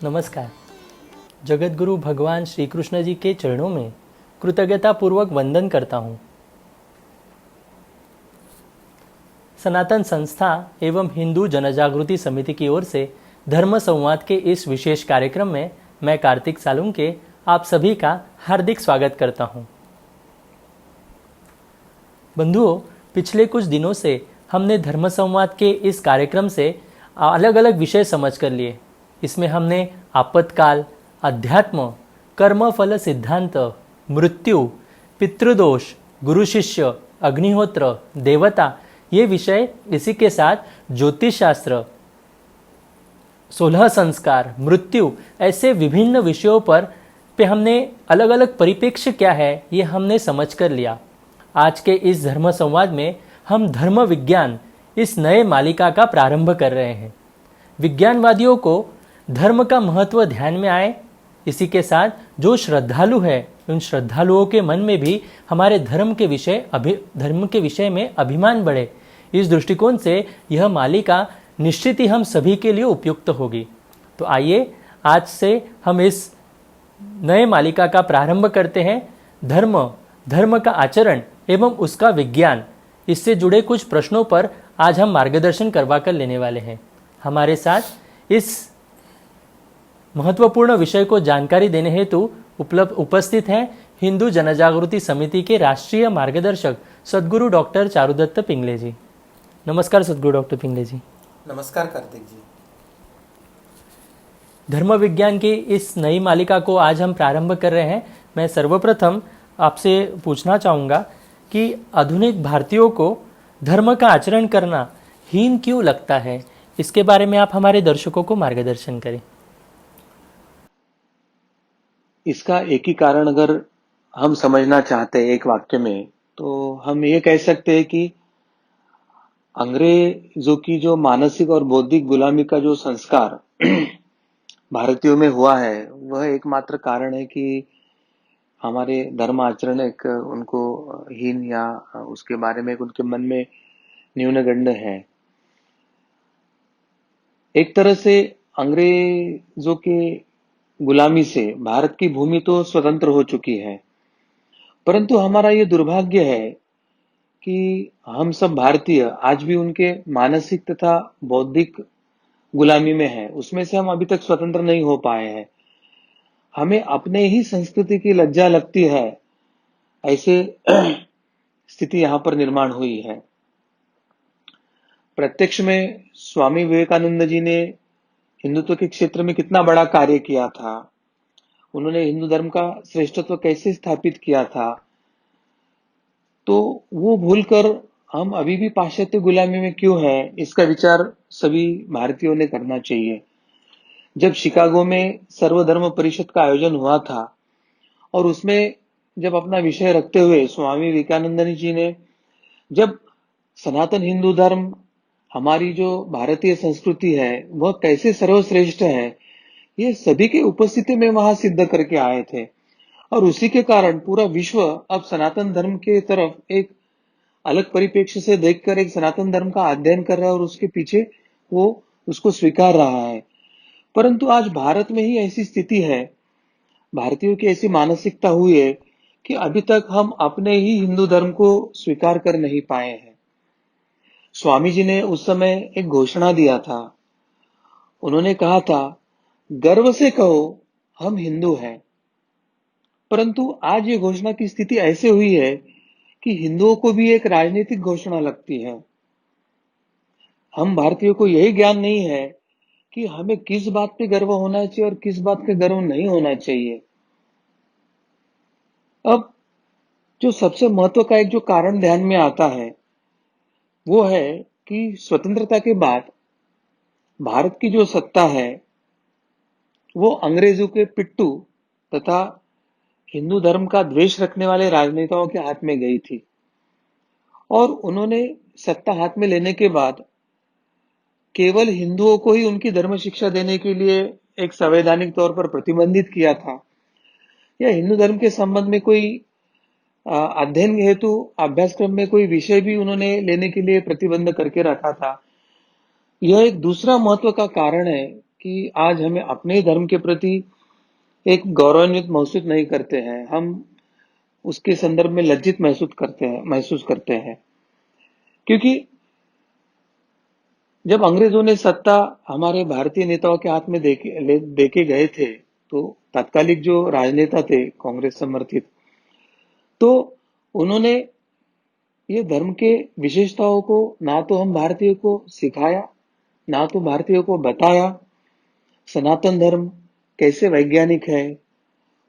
नमस्कार। जगतगुरु भगवान श्री कृष्ण जी के चरणों में कृतज्ञता पूर्वक वंदन करता हूँ। सनातन संस्था एवं हिंदू जनजागृति समिति की ओर से धर्म संवाद के इस विशेष कार्यक्रम में मैं कार्तिक सालुंके आप सभी का हार्दिक स्वागत करता हूँ। बंधुओं, पिछले कुछ दिनों से हमने धर्म संवाद के इस कार्यक्रम से अलग अलग विषय समझ कर लिए। इसमें हमने आपत्काल, अध्यात्म, कर्म फल सिद्धांत, मृत्यु, पितृदोष, गुरु शिष्य, अग्निहोत्र, देवता ये विषय, इसी के साथ ज्योतिष शास्त्र, 16 संस्कार, मृत्यु, ऐसे विभिन्न विषयों पर हमने अलग अलग परिप्रेक्ष्य क्या है ये हमने समझ कर लिया। आज के इस धर्म संवाद में हम धर्म विज्ञान इस नए मालिका का प्रारंभ कर रहे हैं। विज्ञानवादियों को धर्म का महत्व ध्यान में आए, इसी के साथ जो श्रद्धालु है उन श्रद्धालुओं के मन में भी हमारे धर्म के विषय में अभिमान बढ़े। इस दृष्टिकोण से यह मालिका निश्चित ही हम सभी के लिए उपयुक्त होगी। तो आइए आज से हम इस नए मालिका का प्रारंभ करते हैं। धर्म का आचरण एवं उसका विज्ञान, इससे जुड़े कुछ प्रश्नों पर आज हम मार्गदर्शन करवा कर लेने वाले हैं। हमारे साथ इस महत्वपूर्ण विषय को जानकारी देने हेतु उपस्थित हैं हिंदू जनजागृति समिति के राष्ट्रीय मार्गदर्शक सद्गुरु डॉक्टर चारुदत्त पिंगले जी। नमस्कार सद्गुरु डॉक्टर पिंगले जी। नमस्कार कार्तिक जी। धर्म विज्ञान की इस नई मालिका को आज हम प्रारंभ कर रहे हैं। मैं सर्वप्रथम आपसे पूछना चाहूँगा कि आधुनिक भारतीयों को धर्म का आचरण करना हीन क्यों लगता है, इसके बारे में आप हमारे दर्शकों को मार्गदर्शन करें। इसका एक ही कारण अगर हम समझना चाहते हैं एक वाक्य में, तो हम ये कह सकते हैं कि अंग्रेजों की जो मानसिक और बौद्धिक गुलामी का जो संस्कार भारतीयों में हुआ है, वह एकमात्र कारण है कि हमारे धर्म आचरण एक उनको हीन या उसके बारे में उनके मन में न्यूनगंड है। एक तरह से अंग्रेजों के गुलामी से भारत की भूमि तो स्वतंत्र हो चुकी है, परंतु हमारा ये दुर्भाग्य है कि हम सब भारतीय आज भी उनके मानसिक तथा बौद्धिक गुलामी में हैं। उसमें से हम अभी तक स्वतंत्र नहीं हो पाए हैं। हमें अपने ही संस्कृति की लज्जा लगती है, ऐसे स्थिति यहाँ पर निर्माण हुई है। प्रत्यक्ष में स्वामी विवेकानंद जी ने हिंदुत्व के क्षेत्र में कितना बड़ा कार्य किया था, उन्होंने हिंदू धर्म का श्रेष्ठत्व कैसे स्थापित किया था, तो वो भूलकर हम अभी भी पाश्चात्य गुलामी में क्यों हैं, इसका विचार सभी भारतीयों ने करना चाहिए। जब शिकागो में सर्वधर्म परिषद का आयोजन हुआ था और उसमें जब अपना विषय रखते हुए स्वामी विवेकानंद जी ने जब सनातन हिंदू धर्म, हमारी जो भारतीय संस्कृति है वह कैसे सर्वश्रेष्ठ है, ये सभी की उपस्थिति में वहां सिद्ध करके आए थे। और उसी के कारण पूरा विश्व अब सनातन धर्म के तरफ एक अलग परिप्रेक्ष्य से देखकर एक सनातन धर्म का अध्ययन कर रहा है और उसके पीछे वो उसको स्वीकार रहा है। परंतु आज भारत में ही ऐसी स्थिति है, भारतीयों की ऐसी मानसिकता हुई है कि अभी तक हम अपने ही हिंदू धर्म को स्वीकार कर नहीं पाए हैं। स्वामी जी ने उस समय एक घोषणा दिया था। उन्होंने कहा था, गर्व से कहो हम हिंदू हैं। परंतु आज ये घोषणा की स्थिति ऐसे हुई है कि हिंदुओं को भी एक राजनीतिक घोषणा लगती है। हम भारतीयों को यही ज्ञान नहीं है कि हमें किस बात पे गर्व होना चाहिए और किस बात पे गर्व नहीं होना चाहिए। अब जो सबसे महत्व का एक जो कारण ध्यान में आता है वो है कि स्वतंत्रता के बाद भारत की जो सत्ता है वो अंग्रेजों के पिट्टू तथा हिंदू धर्म का द्वेष रखने वाले राजनेताओं के हाथ में गई थी। और उन्होंने सत्ता हाथ में लेने के बाद केवल हिंदुओं को ही उनकी धर्म शिक्षा देने के लिए एक संवैधानिक तौर पर प्रतिबंधित किया था, या हिंदू धर्म के संबंध में कोई अध्ययन हेतु अभ्यासक्रम में कोई विषय भी उन्होंने लेने के लिए प्रतिबंध करके रखा था। यह एक दूसरा महत्व का कारण है कि आज हमें अपने धर्म के प्रति एक गौरवान्वित महसूस नहीं करते हैं। हम उसके संदर्भ में लज्जित महसूस करते हैं क्योंकि जब अंग्रेजों ने सत्ता हमारे भारतीय नेताओं के हाथ में देके गए थे, तो तत्कालिक जो राजनेता थे कांग्रेस समर्थित, तो उन्होंने ये धर्म के विशेषताओं को ना तो हम भारतीय को सिखाया, ना तो भारतीयों को बताया। सनातन धर्म कैसे वैज्ञानिक है,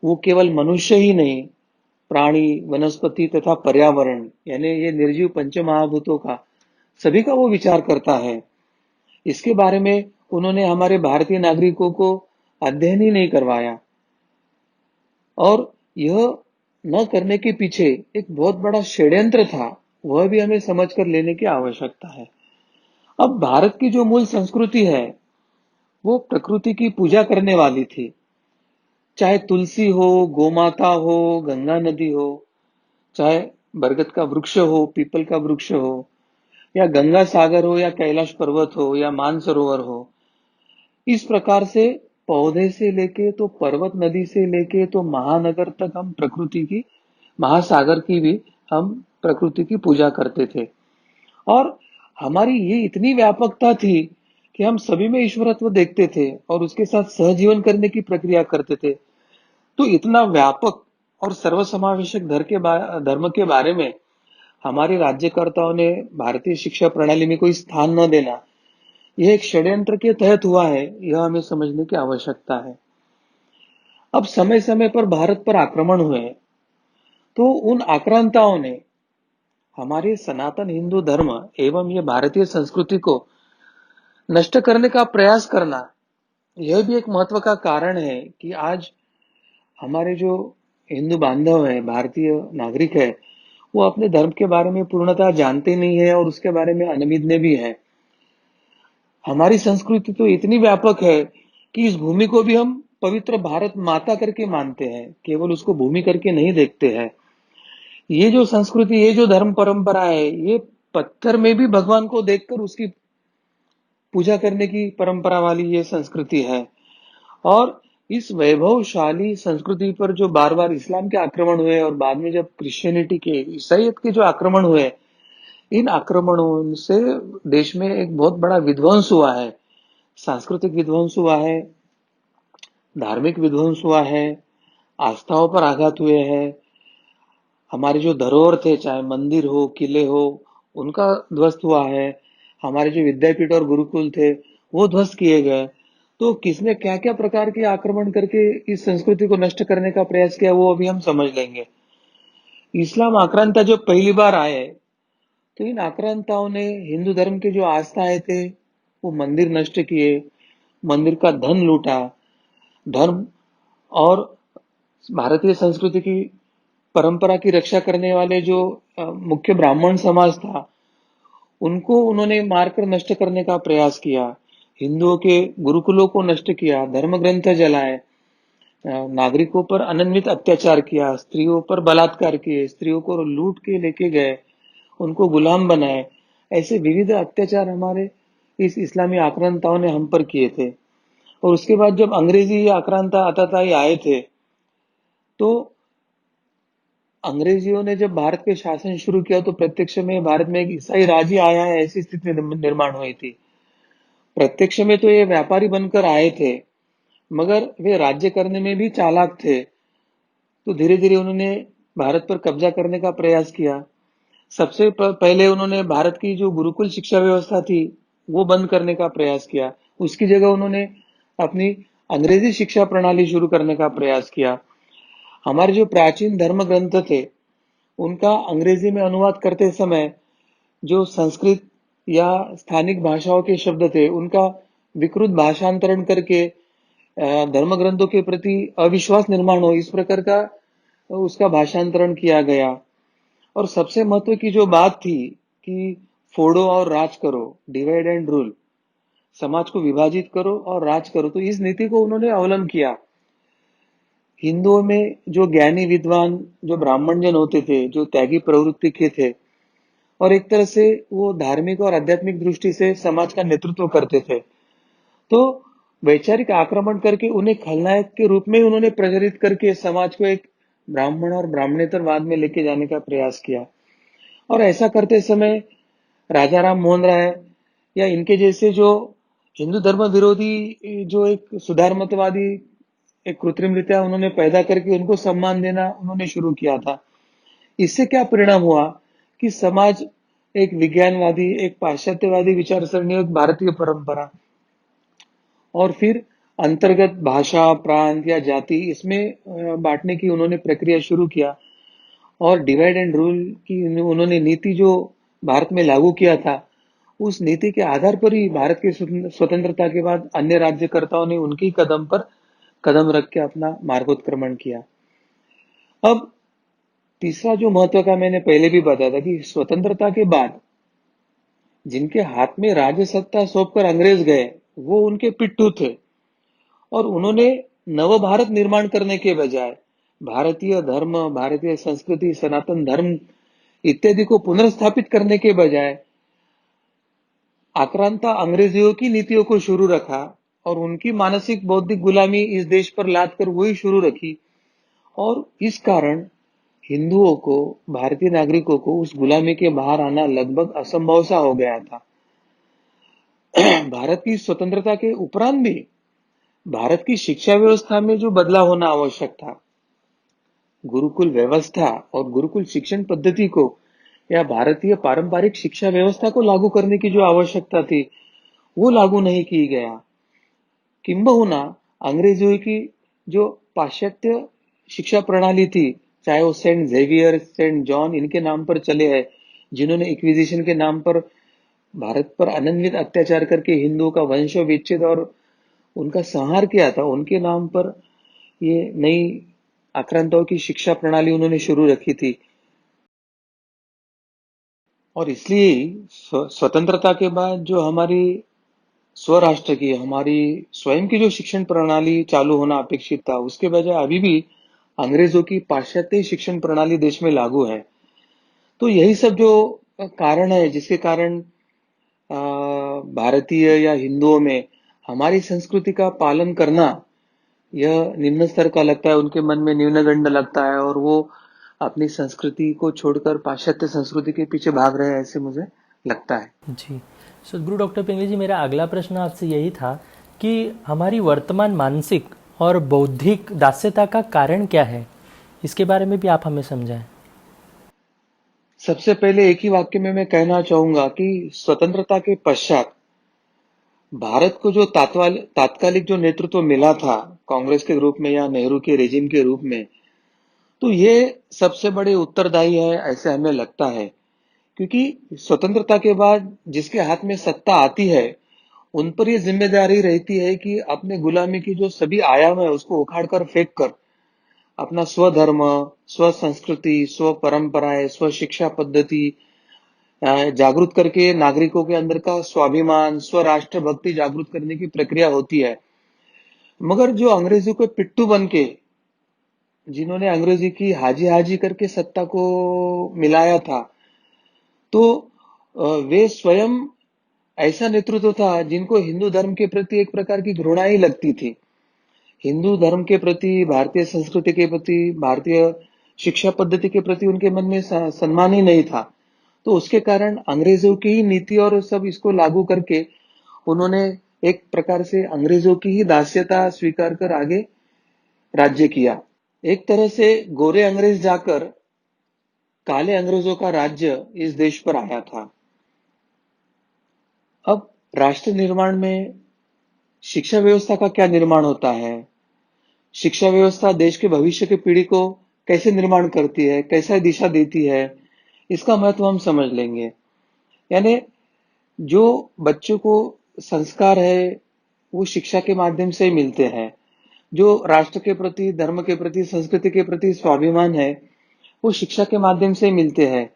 वो केवल मनुष्य ही नहीं, प्राणी, वनस्पति तथा पर्यावरण यानी ये निर्जीव पंच महाभूतों का सभी का वो विचार करता है। इसके बारे में उन्होंने हमारे भारतीय नागरिकों को अध्ययन ही नहीं करवाया और यह न करने के पीछे एक बहुत बड़ा षड्यंत्र था, वह भी हमें समझ कर लेने की आवश्यकता है। अब भारत की जो मूल संस्कृति है वो प्रकृति की पूजा करने वाली थी। चाहे तुलसी हो, गोमाता हो, गंगा नदी हो, चाहे बरगद का वृक्ष हो, पीपल का वृक्ष हो, या गंगा सागर हो, या कैलाश पर्वत हो, या मानसरोवर हो, इस प्रकार से पौधे से लेके तो पर्वत, नदी से लेके तो महानगर तक हम प्रकृति की, महासागर की भी हम प्रकृति की पूजा करते थे। और हमारी ये इतनी व्यापकता थी कि हम सभी में ईश्वरत्व देखते थे और उसके साथ सहजीवन करने की प्रक्रिया करते थे। तो इतना व्यापक और सर्वसमावेशक धर्म के बारे में हमारे राज्यकर्ताओं ने भारतीय शिक्षा प्रणाली में कोई स्थान न देना, यह एक षड्यंत्र के तहत हुआ है, यह हमें समझने की आवश्यकता है। अब समय समय पर भारत पर आक्रमण हुए, तो उन आक्रांताओं ने हमारे सनातन हिंदू धर्म एवं ये भारतीय संस्कृति को नष्ट करने का प्रयास करना, यह भी एक महत्व का कारण है कि आज हमारे जो हिंदू बांधव है, भारतीय नागरिक है, वो अपने धर्म के बारे में पूर्णतः जानते नहीं है और उसके बारे में अनभिज्ञ भी है। हमारी संस्कृति तो इतनी व्यापक है कि इस भूमि को भी हम पवित्र भारत माता करके मानते हैं, केवल उसको भूमि करके नहीं देखते हैं। ये जो संस्कृति, ये जो धर्म परंपरा है, ये पत्थर में भी भगवान को देखकर उसकी पूजा करने की परंपरा वाली ये संस्कृति है। और इस वैभवशाली संस्कृति पर जो बार बार इस्लाम के आक्रमण हुए और बाद में जब क्रिश्चियनिटी के, ईसाईयत के जो आक्रमण हुए, इन आक्रमणों से देश में एक बहुत बड़ा विध्वंस हुआ है। सांस्कृतिक विध्वंस हुआ है, धार्मिक विध्वंस हुआ है, आस्थाओं पर आघात हुए हैं, हमारे जो धरोहर थे, चाहे मंदिर हो, किले हो, उनका ध्वस्त हुआ है, हमारे जो विद्यापीठ और गुरुकुल थे वो ध्वस्त किए गए। तो किसने क्या क्या प्रकार के आक्रमण करके इस संस्कृति को नष्ट करने का प्रयास किया, वो अभी हम समझ लेंगे। इस्लाम आक्रांता जब पहली बार आए, तो इन आक्रांताओं ने हिंदू धर्म के जो आस्थाएं थे वो मंदिर नष्ट किए, मंदिर का धन लूटा। धर्म और भारतीय संस्कृति की परंपरा की रक्षा करने वाले जो मुख्य ब्राह्मण समाज था, उनको उन्होंने मारकर नष्ट करने का प्रयास किया। हिंदुओं के गुरुकुलों को नष्ट किया, धर्म ग्रंथ जलाए, नागरिकों पर अनन्वित अत्याचार किया, स्त्रियों पर बलात्कार किए, स्त्रियों को लूट के लेके गए, उनको गुलाम बनाए। ऐसे विविध अत्याचार हमारे इस इस्लामी आक्रांताओं ने हम पर किए थे। और उसके बाद जब अंग्रेजी आक्रांता आताताई आए थे, तो अंग्रेजियों ने जब भारत पे शासन शुरू किया, तो प्रत्यक्ष में भारत में एक ईसाई राज ही आया है, ऐसी स्थिति निर्माण हुई थी। प्रत्यक्ष में तो ये व्यापारी बनकर आए थे, मगर वे राज्य करने में भी चालाक थे। तो धीरे धीरे उन्होंने भारत पर कब्जा करने का प्रयास किया। सबसे पहले उन्होंने भारत की जो गुरुकुल शिक्षा व्यवस्था थी वो बंद करने का प्रयास किया। उसकी जगह उन्होंने अपनी अंग्रेजी शिक्षा प्रणाली शुरू करने का प्रयास किया। हमारे जो प्राचीन धर्म ग्रंथ थे उनका अंग्रेजी में अनुवाद करते समय जो संस्कृत या स्थानिक भाषाओं के शब्द थे उनका विकृत भाषांतरण करके धर्म ग्रंथों के प्रति अविश्वास निर्माण हो, इस प्रकार का उसका भाषांतरण किया गया। और सबसे महत्व की जो बात थी कि फोड़ो और राज करो, डिवाइड एंड रूल, समाज को विभाजित करो और राज करो, तो इस नीति को उन्होंने अवलंब किया। हिंदुओं में जो ज्ञानी विद्वान, जो ब्राह्मण जन होते थे, जो त्यागी प्रवृत्ति के थे और एक तरह से वो धार्मिक और आध्यात्मिक दृष्टि से समाज का नेतृत्व करते थे, तो वैचारिक आक्रमण करके उन्हें खलनायक के रूप में ही उन्होंने प्रचलित करके समाज को एक ब्राह्मण और ब्राह्मणेतरवाद में लेके जाने का प्रयास किया। और ऐसा करते समय राजा राम मोहन राय या इनके जैसे जो हिंदू धर्म विरोधी जो एक सुधारमतवादी एक कृत्रिम रीत्या उन्होंने पैदा करके उनको सम्मान देना उन्होंने शुरू किया था। इससे क्या परिणाम हुआ कि समाज एक विज्ञानवादी, एक पाश्चात्यवादी विचारसरणी, एक भारतीय परंपरा और फिर अंतर्गत भाषा, प्रांत या जाति इसमें बांटने की उन्होंने प्रक्रिया शुरू किया। और डिवाइड एंड रूल की उन्होंने नीति जो भारत में लागू किया था, उस नीति के आधार पर ही भारत की स्वतंत्रता के बाद अन्य राज्यकर्ताओं ने उनकी कदम पर कदम रख के अपना मार्गोत्क्रमण किया। अब तीसरा जो महत्व का मैंने पहले भी बताया था कि स्वतंत्रता के बाद जिनके हाथ में राज्य सत्ता सौंपकर अंग्रेज गए, वो उनके पिट्ठू थे। और उन्होंने नव भारत निर्माण करने के बजाय भारतीय धर्म, भारतीय संस्कृति, सनातन धर्म इत्यादि को पुनर्स्थापित करने के बजाय आक्रांता अंग्रेजियों की नीतियों को शुरू रखा और उनकी मानसिक बौद्धिक गुलामी इस देश पर लाद कर वही शुरू रखी। और इस कारण हिंदुओं को, भारतीय नागरिकों को उस गुलामी के बाहर आना लगभग असंभव सा हो गया था। भारत की स्वतंत्रता के उपरांत भी भारत की शिक्षा व्यवस्था में जो बदलाव होना आवश्यक था, गुरुकुल व्यवस्था और गुरुकुल शिक्षण पद्धति को या भारतीय पारंपरिक शिक्षा व्यवस्था को लागू करने की जो आवश्यकता थी, वो लागू नहीं की गया। किंबहुना अंग्रेजों की जो पाश्चात्य शिक्षा प्रणाली थी, चाहे वो सेंट जेवियर, सेंट जॉन इनके नाम पर चले हैं, जिन्होंने इक्विजिशन के नाम पर भारत पर अनन्वित अत्याचार करके हिंदुओं का वंश विच्छेद और उनका संहार किया था, उनके नाम पर ये नई आक्रांताओं की शिक्षा प्रणाली उन्होंने शुरू रखी थी। और इसलिए स्वतंत्रता के बाद जो हमारी स्वराष्ट्र की, हमारी स्वयं की जो शिक्षण प्रणाली चालू होना अपेक्षित था, उसके बजाय अभी भी अंग्रेजों की पाश्चात्य शिक्षण प्रणाली देश में लागू है। तो यही सब जो कारण है जिसके कारण भारतीय या हिंदुओं में हमारी संस्कृति का पालन करना यह निम्न स्तर का लगता है, उनके मन में न्यूनगंड लगता है और वो अपनी संस्कृति को छोड़कर पाश्चात्य संस्कृति के पीछे भाग रहे हैं, ऐसे मुझे लगता है। जी, सदगुरु डॉक्टर पिंगली जी, मेरा अगला प्रश्न आपसे यही था कि हमारी वर्तमान मानसिक और बौद्धिक दास्यता का कारण क्या है, इसके बारे में भी आप हमें समझाएं। सबसे पहले एक ही वाक्य में मैं कहना चाहूंगा कि स्वतंत्रता के पश्चात भारत को जो तात्कालिक जो नेतृत्व मिला था कांग्रेस के रूप में या नेहरू के रेजिम के रूप में, तो ये सबसे बड़े उत्तरदायी है ऐसे हमें लगता है। क्योंकि स्वतंत्रता के बाद जिसके हाथ में सत्ता आती है, उन पर ये जिम्मेदारी रहती है कि अपने गुलामी की जो सभी आयाम है उसको उखाड़ कर फेंक कर अपना स्वधर्म, स्व संस्कृति, स्व परंपराएं, स्व शिक्षा पद्धति जागृत करके नागरिकों के अंदर का स्वाभिमान, स्वराष्ट्र भक्ति जागृत करने की प्रक्रिया होती है। मगर जो अंग्रेजों के पिट्ठू बन के जिन्होंने अंग्रेजी की हाजी हाजी करके सत्ता को मिलाया था, तो वे स्वयं ऐसा नेतृत्व था जिनको हिंदू धर्म के प्रति एक प्रकार की घृणा ही लगती थी। हिंदू धर्म के प्रति, भारतीय संस्कृति के प्रति, भारतीय शिक्षा पद्धति के प्रति उनके मन में सम्मान ही नहीं था। तो उसके कारण अंग्रेजों की ही नीति और सब इसको लागू करके उन्होंने एक प्रकार से अंग्रेजों की ही दास्यता स्वीकार कर आगे राज्य किया। एक तरह से गोरे अंग्रेज जाकर काले अंग्रेजों का राज्य इस देश पर आया था। अब राष्ट्र निर्माण में शिक्षा व्यवस्था का क्या निर्माण होता है, शिक्षा व्यवस्था देश के भविष्य की पीढ़ी को कैसे निर्माण करती है, कैसा दिशा देती है, इसका महत्व हम समझ लेंगे। यानी जो बच्चों को संस्कार है वो शिक्षा के माध्यम से मिलते हैं। जो राष्ट्र के प्रति, धर्म के प्रति, संस्कृति के प्रति स्वाभिमान है वो शिक्षा के माध्यम से मिलते हैं।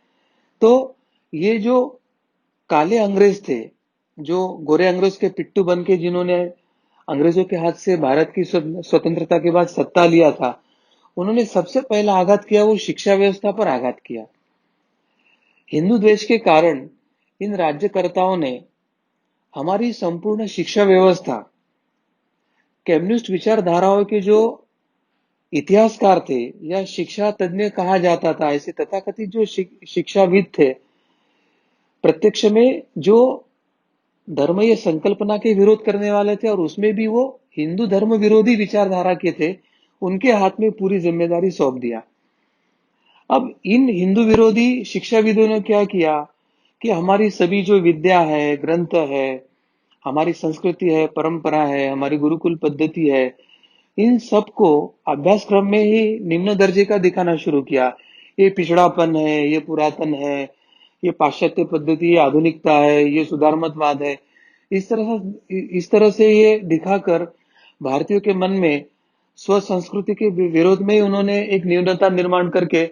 तो ये जो काले अंग्रेज थे, जो गोरे अंग्रेज के पिट्ठू बन के जिन्होंने अंग्रेजों के हाथ से भारत की स्वतंत्रता के बाद सत्ता लिया था, उन्होंने सबसे पहला आघात किया वो शिक्षा व्यवस्था पर आघात किया। हिंदू द्वेष के कारण इन राज्यकर्ताओं ने हमारी संपूर्ण शिक्षा व्यवस्था कम्युनिस्ट विचारधाराओं के जो इतिहासकार थे या शिक्षा तज्ञ कहा जाता था, ऐसे तथाकथित जो शिक्षाविद थे, प्रत्यक्ष में जो धर्मीय संकल्पना के विरोध करने वाले थे और उसमें भी वो हिंदू धर्म विरोधी विचारधारा के थे, उनके हाथ में पूरी जिम्मेदारी सौंप दिया। अब इन हिंदू विरोधी शिक्षाविदों ने क्या किया कि हमारी सभी जो विद्या है, ग्रंथ है, हमारी संस्कृति है, परंपरा है, हमारी गुरुकुल पद्धति है, इन सबको अभ्यासक्रम में ही निम्न दर्जे का दिखाना शुरू किया। ये पिछड़ापन है, ये पुरातन है, ये पाश्चात्य पद्धति, ये आधुनिकता है, ये सुधारमतवाद है। इस तरह से ये दिखाकर भारतीयों के मन में स्व संस्कृति के विरोध में ही उन्होंने एक न्यूनता निर्माण करके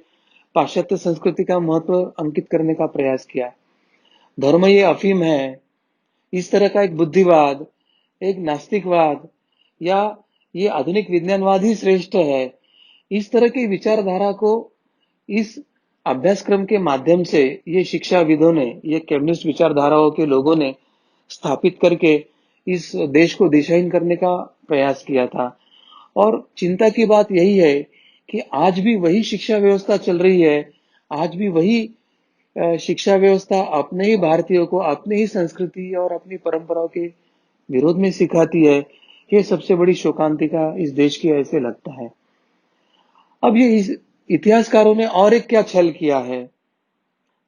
पाश्चात्य संस्कृति का महत्व अंकित करने का प्रयास किया। धर्म ये अफीम है, इस तरह का एक बुद्धिवाद, एक नास्तिकवाद या ये आधुनिक विज्ञानवाद ही श्रेष्ठ है, इस तरह की विचारधारा को इस अभ्यासक्रम के माध्यम से ये शिक्षाविदों ने, ये कम्युनिस्ट विचारधाराओं के लोगों ने स्थापित करके इस देश को दिशाहीन करने का प्रयास किया था। और चिंता की बात यही है कि आज भी वही शिक्षा व्यवस्था चल रही है, आज भी वही शिक्षा व्यवस्था अपने ही भारतीयों को अपने ही संस्कृति और अपनी परंपराओं के विरोध में सिखाती है। ये सबसे बड़ी शोकांतिका इस देश की ऐसे लगता है। अब ये इतिहासकारों ने और एक क्या छल किया है,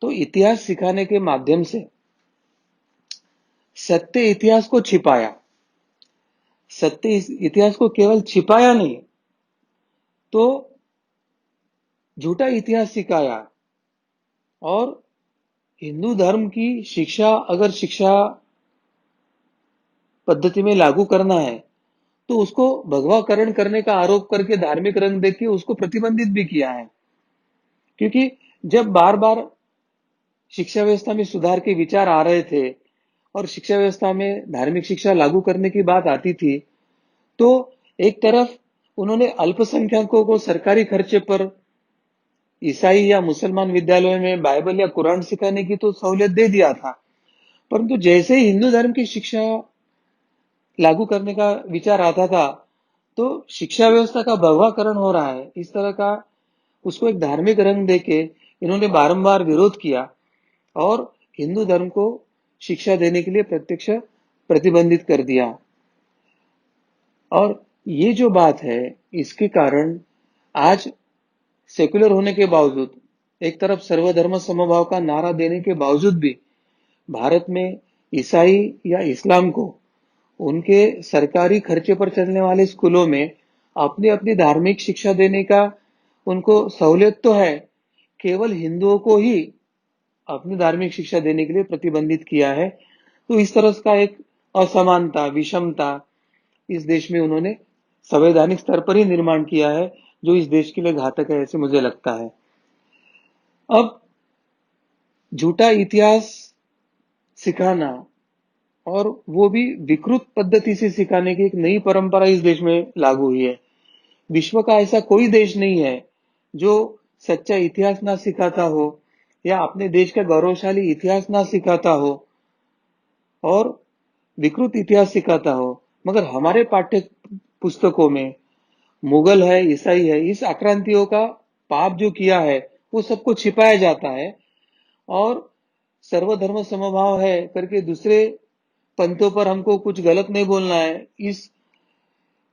तो इतिहास सिखाने के माध्यम से सत्य इतिहास को छिपाया। सत्य इतिहास को केवल छिपाया नहीं, तो झूठा इतिहास सिखाया। और हिंदू धर्म की शिक्षा अगर शिक्षा पद्धति में लागू करना है, तो उसको भगवाकरण करने का आरोप करके धार्मिक रंग देके उसको प्रतिबंधित भी किया है। क्योंकि जब बार बार शिक्षा व्यवस्था में सुधार के विचार आ रहे थे और शिक्षा व्यवस्था में धार्मिक शिक्षा लागू करने की बात आती थी, तो एक तरफ उन्होंने अल्पसंख्यकों को सरकारी खर्चे पर ईसाई या मुसलमान विद्यालयों में बाइबल या कुरान सिखाने की तो सहूलियत दे दिया था, परंतु जैसे ही हिंदू धर्म की शिक्षा लागू करने का विचार आता था, तो शिक्षा व्यवस्था का भगवाकरण हो रहा है, इस तरह का उसको एक धार्मिक रंग देके इन्होंने बारंबार विरोध किया और हिंदू धर्म को शिक्षा देने के लिए प्रत्यक्ष प्रतिबंधित कर दिया। और ये जो बात है, इसके कारण आज सेक्युलर होने के बावजूद, एक तरफ सर्वधर्म समभाव का नारा देने के बावजूद भी भारत में ईसाई या इस्लाम को उनके सरकारी खर्चे पर चलने वाले स्कूलों में अपनी अपनी धार्मिक शिक्षा देने का उनको सहूलियत तो है, केवल हिंदुओं को ही अपनी धार्मिक शिक्षा देने के लिए प्रतिबंधित किया है। तो इस तरह का एक असमानता, विषमता इस देश में उन्होंने संवैधानिक स्तर पर ही निर्माण किया है, जो इस देश के लिए घातक है, ऐसे मुझे लगता है। अब झूठा इतिहास सिखाना और वो भी विकृत पद्धति से सिखाने की एक नई परंपरा इस देश में लागू हुई है। विश्व का ऐसा कोई देश नहीं है जो सच्चा इतिहास ना सिखाता हो या अपने देश का गौरवशाली इतिहास ना सिखाता हो और विकृत इतिहास सिखाता हो। मगर हमारे पाठ्य पुस्तकों में मुगल है, ईसाई है, इस आक्रांतियों का पाप जो किया है वो सबको छिपाया जाता है और सर्वधर्म समभाव है करके दूसरे पंथों पर हमको कुछ गलत नहीं बोलना है, इस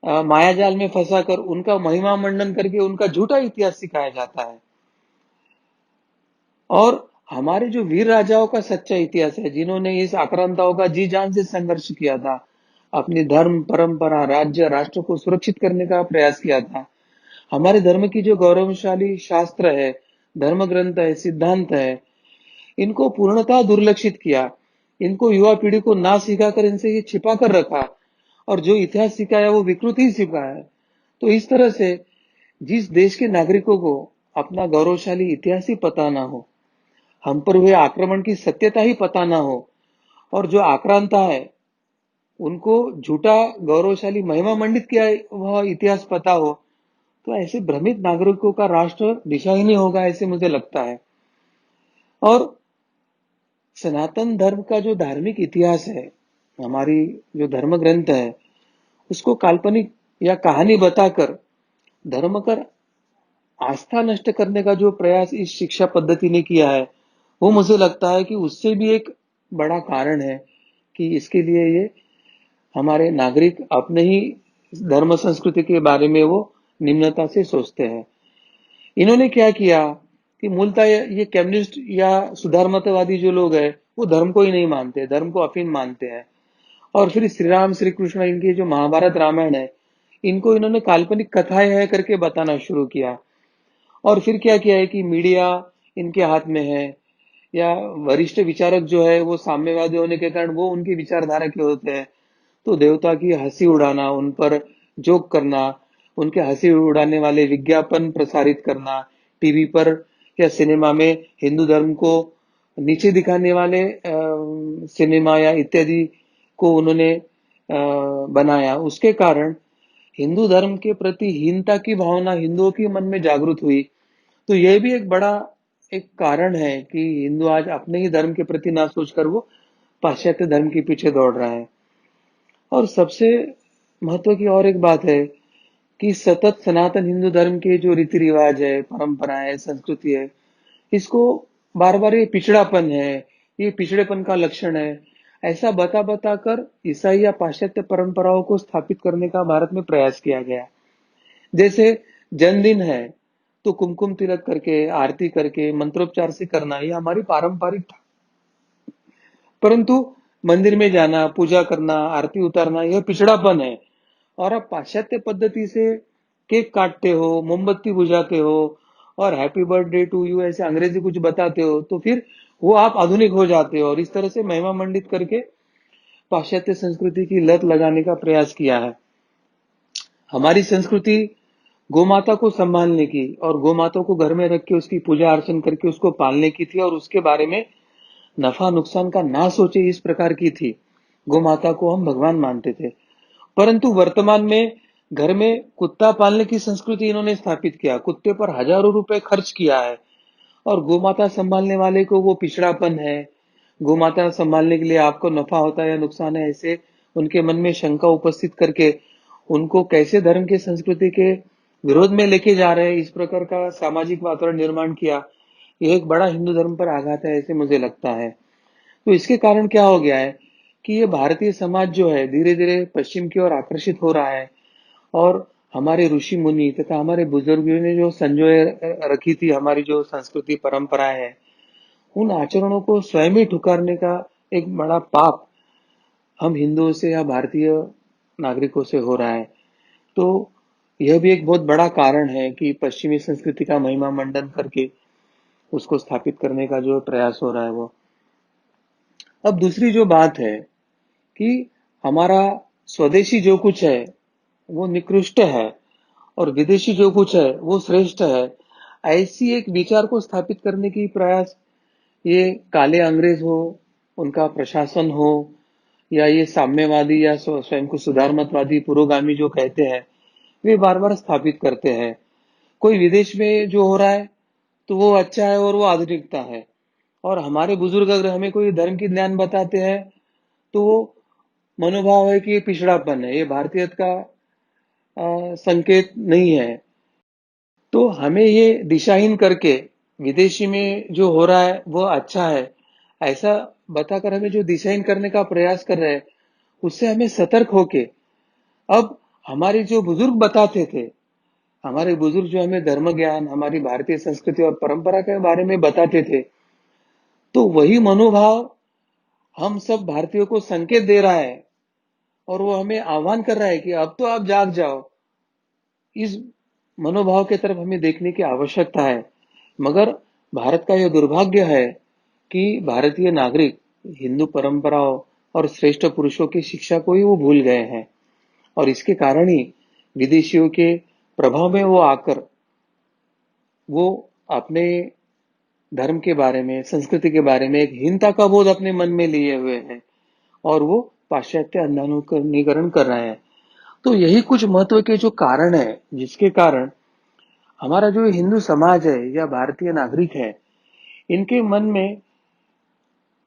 मायाजाल में फंसाकर उनका महिमा मंडन करके उनका झूठा इतिहास सिखाया जाता है। और हमारे जो वीर राजाओं का सच्चा इतिहास है, जिन्होंने इस आक्रांताओं का जी जान से संघर्ष किया था, अपनी धर्म, परंपरा, राज्य, राष्ट्र को सुरक्षित करने का प्रयास किया था, हमारे धर्म की जो गौरवशाली शास्त्र है, धर्म ग्रंथ है, सिद्धांत है, इनको पूर्णतः दुर्लक्षित किया। इनको युवा पीढ़ी को ना सिखाकर इनसे ये छिपा कर रखा और जो इतिहास सिखाया वो विकृत ही सिखाया है। तो इस तरह से जिस देश के नागरिकों को अपना गौरवशाली इतिहास ही पता ना हो, हम पर हुए आक्रमण की सत्यता ही पता ना हो और जो आक्रांता है उनको झूठा गौरवशाली महिमा मंडित किया वह इतिहास पता हो, तो ऐसे भ्रमित नागरिकों का राष्ट्र दिशाहीन ही होगा, ऐसे मुझे लगता है। और सनातन धर्म का जो धार्मिक इतिहास है, हमारी जो धर्म ग्रंथ है, उसको काल्पनिक या कहानी बताकर धर्म कर आस्था नष्ट करने का जो प्रयास इस शिक्षा पद्धति ने किया है, वो मुझे लगता है कि उससे भी एक बड़ा कारण है कि इसके लिए ये हमारे नागरिक अपने ही धर्म संस्कृति के बारे में वो निम्नता से सोचते हैं। इन्होंने क्या किया कि मूलतः ये कम्युनिस्ट या सुधारमतवादी जो लोग हैं, वो धर्म को ही नहीं मानते, धर्म को अफीम मानते हैं। और फिर श्री राम श्री कृष्ण इनकी जो महाभारत रामायण है, इनको इन्होंने काल्पनिक कथाएं है करके बताना शुरू किया। और फिर क्या किया है कि मीडिया इनके हाथ में है, या वरिष्ठ विचारक जो है वो साम्यवादी होने के कारण वो उनकी विचारधारा के होते हैं, तो देवता की हंसी उड़ाना, उन पर जोक करना, उनके हंसी उड़ाने वाले विज्ञापन प्रसारित करना, टीवी पर या सिनेमा में हिंदू धर्म को नीचे दिखाने वाले सिनेमा या इत्यादि को उन्होंने बनाया। उसके कारण हिंदू धर्म के प्रति हीनता की भावना हिंदुओं के मन में जागृत हुई। तो यह भी एक बड़ा एक कारण है कि हिंदू आज अपने ही धर्म के प्रति ना सोचकर वो पाश्चात्य धर्म के पीछे दौड़ रहा है। और सबसे महत्व की और एक बात है कि सतत सनातन हिंदू धर्म के जो रीति रिवाज है, परंपराएं है, संस्कृति है, इसको बार बार ये पिछड़ापन है, ये पिछड़ेपन का लक्षण है, ऐसा बता बता कर ईसाई या पाश्चात्य परंपराओं को स्थापित करने का भारत में प्रयास किया गया। जैसे जन्मदिन है तो कुमकुम तिलक करके, आरती करके, मंत्रोपचार से करना, ये हमारी पारंपरिक था। परंतु मंदिर में जाना, पूजा करना, आरती उतारना, यह पिछड़ापन है। और आप पाश्चात्य पद्धति से केक काटते हो, मोमबत्ती बुझाते हो और हैप्पी बर्थडे टू यू ऐसे अंग्रेजी कुछ बताते हो, तो फिर वो आप आधुनिक हो जाते हो। और इस तरह से महिमा मंडित करके पाश्चात्य संस्कृति की लत लगाने का प्रयास किया है। हमारी संस्कृति गोमाता को संभालने की और गोमाता को घर में रख के उसकी पूजा अर्चन करके उसको पालने की थी, और उसके बारे में नफा नुकसान का ना सोचे इस प्रकार की थी। गोमाता को हम भगवान मानते थे। परंतु वर्तमान में घर में कुत्ता पालने की संस्कृति इन्होंने स्थापित किया, कुत्ते पर हजारों रुपए खर्च किया है, और गोमाता संभालने वाले को वो पिछड़ापन है, गोमाता संभालने के लिए आपको नफा होता है या नुकसान है, ऐसे उनके मन में शंका उपस्थित करके उनको कैसे धर्म के संस्कृति के विरोध में लेके जा रहे हैं, इस प्रकार का सामाजिक वातावरण निर्माण किया। यह एक बड़ा हिंदू धर्म पर आघात है, ऐसे मुझे लगता है। तो इसके कारण क्या हो गया है कि ये भारतीय समाज जो है धीरे धीरे पश्चिम की ओर आकर्षित हो रहा है, और हमारे ऋषि मुनि तथा हमारे बुजुर्गों ने जो संजोए रखी थी हमारी जो संस्कृति परंपराएं है, उन आचरणों को स्वयं ही ठुकराने का एक बड़ा पाप हम हिंदुओं से या भारतीय नागरिकों से हो रहा है। तो यह भी एक बहुत बड़ा कारण है कि पश्चिमी संस्कृति का महिमा मंडन करके उसको स्थापित करने का जो प्रयास हो रहा है वो। अब दूसरी जो बात है कि हमारा स्वदेशी जो कुछ है वो निकृष्ट है और विदेशी जो कुछ है वो श्रेष्ठ है, ऐसी एक विचार को स्थापित करने की प्रयास ये काले अंग्रेज हो, उनका प्रशासन हो, या ये साम्यवादी या स्वयं को सुधारमतवादी पुरोगामी जो कहते हैं, वे बार बार स्थापित करते हैं। कोई विदेश में जो हो रहा है तो वो अच्छा है और वो आधुनिकता है, और हमारे बुजुर्ग अगर हमें कोई धर्म की ज्ञान बताते हैं तो वो मनोभाव है कि ये पिछड़ापन है, ये भारतीयत का संकेत नहीं है। तो हमें ये दिशाहीन करके विदेशी में जो हो रहा है वो अच्छा है, ऐसा बताकर हमें जो दिशाहीन करने का प्रयास कर रहे हैं, उससे हमें सतर्क होके अब हमारे जो बुजुर्ग बताते थे, हमारे बुजुर्ग जो हमें धर्म ज्ञान, हमारी भारतीय संस्कृति और परंपरा के बारे में बताते थे, तो वही मनोभाव हम सब भारतीयों को संकेत दे रहा है, और वो हमें आह्वान कर रहा है कि अब तो आप जाग जाओ। इस मनोभाव के तरफ हमें देखने की आवश्यकता है। मगर भारत का यह दुर्भाग्य है कि भारतीय नागरिक हिंदू परंपराओं और श्रेष्ठ पुरुषों की शिक्षा को ही वो भूल गए हैं, और इसके कारण ही विदेशियों के प्रभाव में वो आकर वो अपने धर्म के बारे में, संस्कृति के बारे में एक हीनता का बोध अपने मन में लिए हुए हैं, और वो पाश्चात्य अंधानुकरण कर रहे हैं। तो यही कुछ महत्व के जो कारण है जिसके कारण हमारा जो हिंदू समाज है या भारतीय नागरिक है, इनके मन में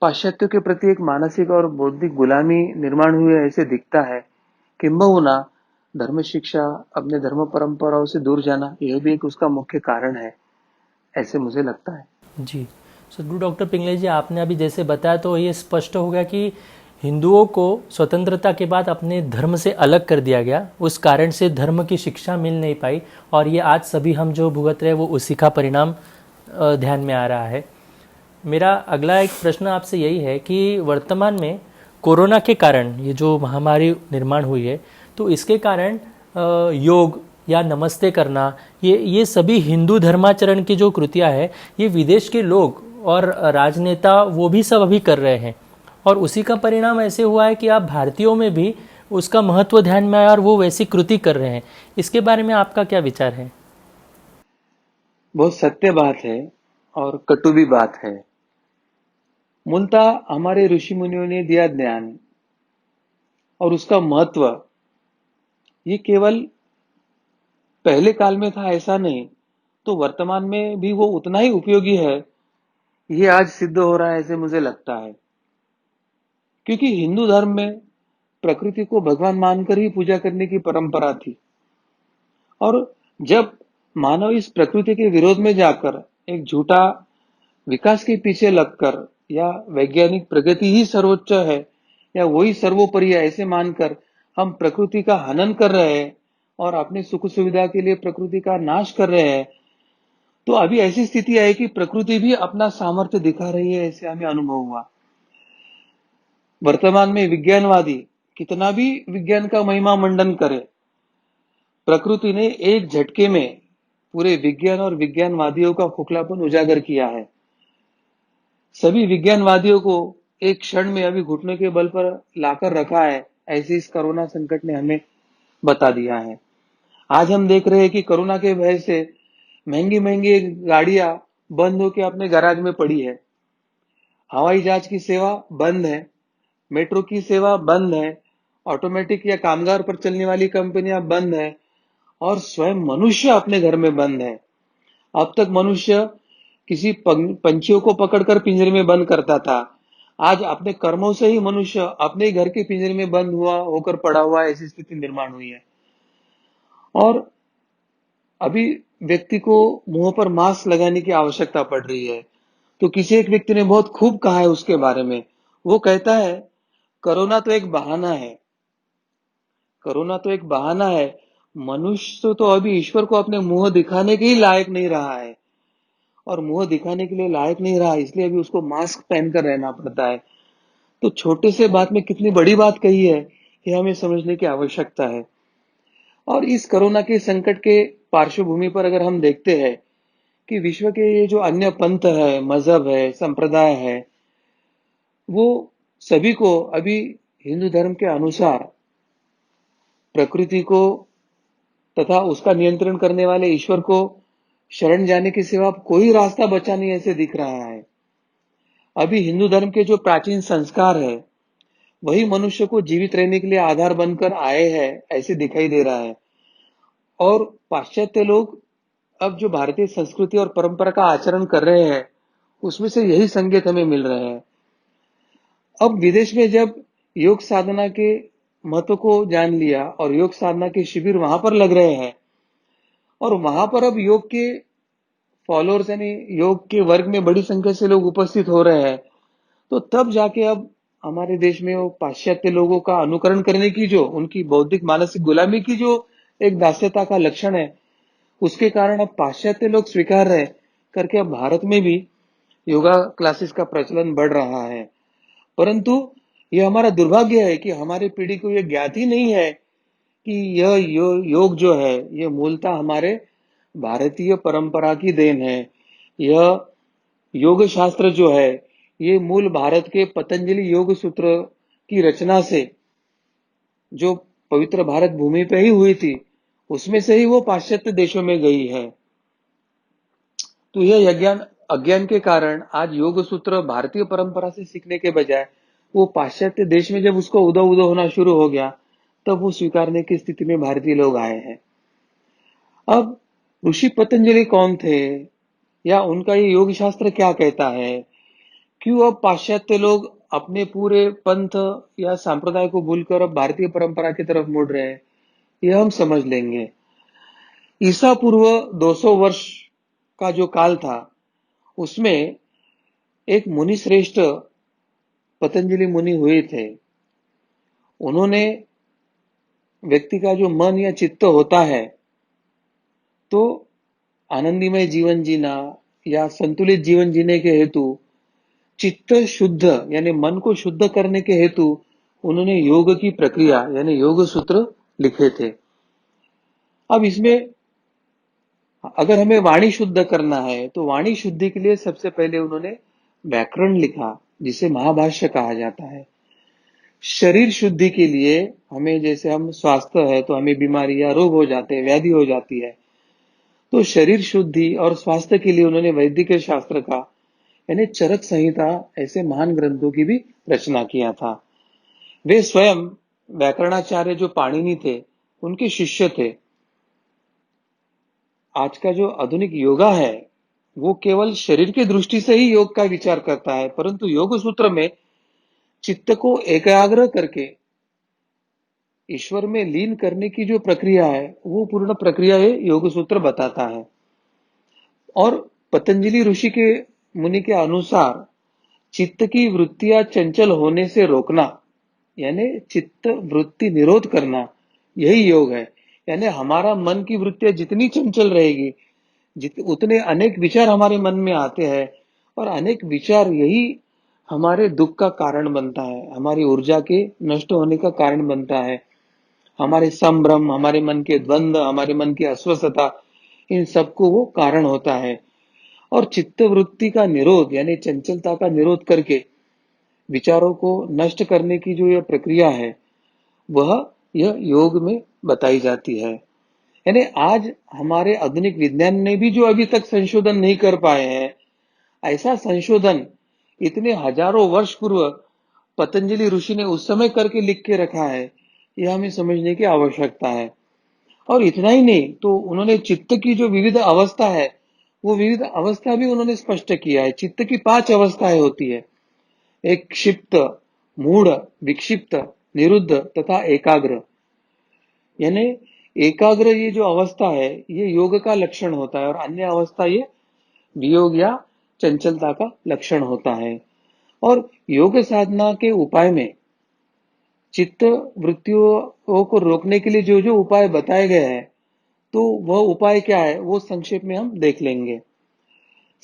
पाश्चात्य के प्रति एक मानसिक और बौद्धिक गुलामी निर्माण हुए ऐसे दिखता है। किंबहुना धर्म शिक्षा, अपने धर्म परंपराओं से दूर जाना, यह भी एक उसका मुख्य कारण है, ऐसे मुझे लगता है। जी। सदगुरु डॉक्टर पिंगले जी, आपने अभी जैसे बताया तो ये स्पष्ट हो गया कि हिंदुओं को स्वतंत्रता के बाद अपने धर्म से अलग कर दिया गया, उस कारण से धर्म की शिक्षा मिल नहीं पाई, और ये आज सभी हम जो भुगत रहे हैं वो उसी का परिणाम ध्यान में आ रहा है। मेरा अगला एक प्रश्न आपसे यही है कि वर्तमान में कोरोना के कारण ये जो महामारी निर्माण हुई है, तो इसके कारण योग या नमस्ते करना, ये सभी हिंदू धर्माचरण की जो कृतियाँ है, ये विदेश के लोग और राजनेता वो भी सब अभी कर रहे हैं, और उसी का परिणाम ऐसे हुआ है कि आप भारतीयों में भी उसका महत्व ध्यान में आया और वो वैसी कृति कर रहे हैं। इसके बारे में आपका क्या विचार है? बहुत सत्य बात है और कटु भी बात है। मूलतः हमारे ऋषि मुनियों ने दिया ज्ञान और उसका महत्व, ये केवल पहले काल में था ऐसा नहीं, तो वर्तमान में भी वो उतना ही उपयोगी है, ये आज सिद्ध हो रहा है ऐसे मुझे लगता है। क्योंकि हिंदू धर्म में प्रकृति को भगवान मानकर ही पूजा करने की परंपरा थी, और जब मानव इस प्रकृति के विरोध में जाकर एक झूठा विकास के पीछे लगकर, या वैज्ञानिक प्रगति ही सर्वोच्च है या वही सर्वोपरि है ऐसे मानकर हम प्रकृति का हनन कर रहे हैं और अपने सुख सुविधा के लिए प्रकृति का नाश कर रहे हैं, तो अभी ऐसी स्थिति है कि प्रकृति भी अपना सामर्थ्य दिखा रही है, ऐसे हमें अनुभव हुआ। वर्तमान में विज्ञानवादी कितना भी विज्ञान का महिमा मंडन करे, प्रकृति ने एक झटके में पूरे विज्ञान और विज्ञानवादियों का खोखलापन उजागर किया है। सभी विज्ञानवादियों को एक क्षण में अभी घुटने के बल पर लाकर रखा है, ऐसे इस कोरोना संकट ने हमें बता दिया है। आज हम देख रहे हैं कि कोरोना के भय से महंगी महंगी गाड़ियां बंद होकर अपने गैराज में पड़ी है, हवाई जहाज की सेवा बंद है, मेट्रो की सेवा बंद है, ऑटोमेटिक या कामगार पर चलने वाली कंपनियां बंद है, और स्वयं मनुष्य अपने घर में बंद है। अब तक मनुष्य किसी पंछियों को पकड़कर पिंजरे में बंद करता था, आज अपने कर्मों से ही मनुष्य अपने ही घर के पिंजरे में बंद हुआ होकर पड़ा हुआ, ऐसी स्थिति निर्माण हुई है। और अभी व्यक्ति को मुंह पर मास्क लगाने की आवश्यकता पड़ रही है। तो किसी एक व्यक्ति ने बहुत खूब कहा है उसके बारे में, वो कहता है, कोरोना तो एक बहाना है, कोरोना तो एक बहाना है, मनुष्य तो अभी ईश्वर को अपने मुंह दिखाने के ही लायक नहीं रहा है, और मुंह दिखाने के लिए लायक नहीं रहा, इसलिए अभी उसको मास्क पहनकर रहना पड़ता है। तो छोटे से बात में कितनी बड़ी बात कही है, ये हमें समझने की आवश्यकता है। और इस कोरोना के संकट के पार्श्वभूमि पर अगर हम देखते हैं कि विश्व के ये जो अन्य पंथ है, मजहब है, संप्रदाय है, वो सभी को अभी हिंदू धर्म के अनुसार प्रकृति को तथा उसका नियंत्रण करने वाले ईश्वर को शरण जाने के सिवा कोई रास्ता बचा नहीं, ऐसे दिख रहा है। अभी हिंदू धर्म के जो प्राचीन संस्कार है, वही मनुष्य को जीवित रहने के लिए आधार बनकर आए हैं, ऐसे दिखाई दे रहा है। और पाश्चात्य लोग अब जो भारतीय संस्कृति और परंपरा का आचरण कर रहे हैं, उसमें से यही संकेत हमें मिल रहे हैं। अब विदेश में जब योग साधना के महत्व को जान लिया और योग साधना के शिविर वहां पर लग रहे हैं, और वहां पर अब योग के फॉलोअर्स यानी योग के वर्ग में बड़ी संख्या से लोग उपस्थित हो रहे हैं, तो तब जाके अब हमारे देश में वो पाश्चात्य लोगों का अनुकरण करने की, जो उनकी बौद्धिक मानसिक गुलामी की जो एक दास्यता का लक्षण है, उसके कारण अब पाश्चात्य लोग स्वीकार रहे करके अब भारत में भी योगा क्लासेस का प्रचलन बढ़ रहा है। परंतु यह हमारा दुर्भाग्य है कि हमारी पीढ़ी को यह ज्ञात ही नहीं है कि यह योग जो है, यह मूलतः हमारे भारतीय परंपरा की देन है। यह योग शास्त्र जो है, ये मूल भारत के पतंजलि योग सूत्र की रचना से, जो पवित्र भारत भूमि पे ही हुई थी, उसमें से ही वो पाश्चात्य देशों में गई है। तो यह अज्ञान के कारण आज योग सूत्र भारतीय परंपरा से सीखने के बजाय वो पाश्चात्य देश में जब उसको उदो उदो होना शुरू हो गया, तब वो स्वीकारने की स्थिति में भारतीय लोग आए हैं। अब ऋषि पतंजलि कौन थे, या उनका ये योग शास्त्र क्या कहता है, क्यों अब पाश्चात्य लोग अपने पूरे पंथ या संप्रदाय को भूलकर अब भारतीय परंपरा की तरफ मुड़ रहे हैं, यह हम समझ लेंगे। ईसा पूर्व 200 वर्ष का जो काल था, उसमें एक मुनि श्रेष्ठ पतंजलि मुनि हुए थे। उन्होंने व्यक्ति का जो मन या चित्त होता है, तो आनंदमय जीवन जीना या संतुलित जीवन जीने के हेतु चित्त शुद्ध यानी मन को शुद्ध करने के हेतु उन्होंने योग की प्रक्रिया यानी योग सूत्र लिखे थे। अब इसमें अगर हमें वाणी शुद्ध करना है तो वाणी शुद्धि के लिए सबसे पहले उन्होंने व्याकरण लिखा, जिसे महाभाष्य कहा जाता है। शरीर शुद्धि के लिए हमें, जैसे हम स्वास्थ्य है तो हमें बीमारी या रोग हो जाते हैं, व्याधि हो जाती है, तो शरीर शुद्धि और स्वास्थ्य के लिए उन्होंने वैदिक शास्त्र का यानी चरक संहिता ऐसे महान ग्रंथों की भी रचना किया था। वे स्वयं व्याकरणाचार्य जो पाणिनि थे, उनके शिष्य थे। आज का जो आधुनिक योगा है, वो केवल शरीर की दृष्टि से ही योग का विचार करता है, परंतु योग सूत्र में चित्त को एकाग्र करके ईश्वर में लीन करने की जो प्रक्रिया है, वो पूर्ण प्रक्रिया ये योग सूत्र बताता है। और पतंजलि ऋषि के मुनि के अनुसार चित्त की वृत्तियां चंचल होने से रोकना यानी चित्त वृत्ति निरोध करना, यही योग है। यानी हमारा मन की वृत्तियां जितनी चंचल रहेगी, उतने अनेक विचार हमारे मन में आते हैं, और अनेक विचार यही हमारे दुख का कारण बनता है, हमारी ऊर्जा के नष्ट होने का कारण बनता है। हमारे संभ्रम, हमारे मन के द्वंद्व, हमारे मन की अस्वस्थता, इन सबको वो कारण होता है। और चित्त वृत्ति का निरोध यानी चंचलता का निरोध करके विचारों को नष्ट करने की जो यह प्रक्रिया है, वह यह योग में बताई जाती है। यानी आज हमारे आधुनिक विज्ञान ने भी जो अभी तक संशोधन नहीं कर पाए हैं, ऐसा संशोधन इतने हजारों वर्ष पूर्व पतंजलि ऋषि ने उस समय करके लिख के रखा है, यह हमें समझने की आवश्यकता है। और इतना ही नहीं, तो उन्होंने चित्त की जो विविध अवस्था है, वो विविध अवस्था भी उन्होंने स्पष्ट किया है। चित्त की 5 अवस्थाएं होती है, एक क्षिप्त, मूढ़, विक्षिप्त, निरुद्ध तथा एकाग्र। यानी एकाग्र ये जो अवस्था है, ये योग का लक्षण होता है, और अन्य अवस्था ये वियोग या चंचलता का लक्षण होता है। और योग साधना के उपाय में चित्त वृत्तियों को रोकने के लिए जो जो उपाय बताए गए हैं, तो वह उपाय क्या है, वो संक्षेप में हम देख लेंगे।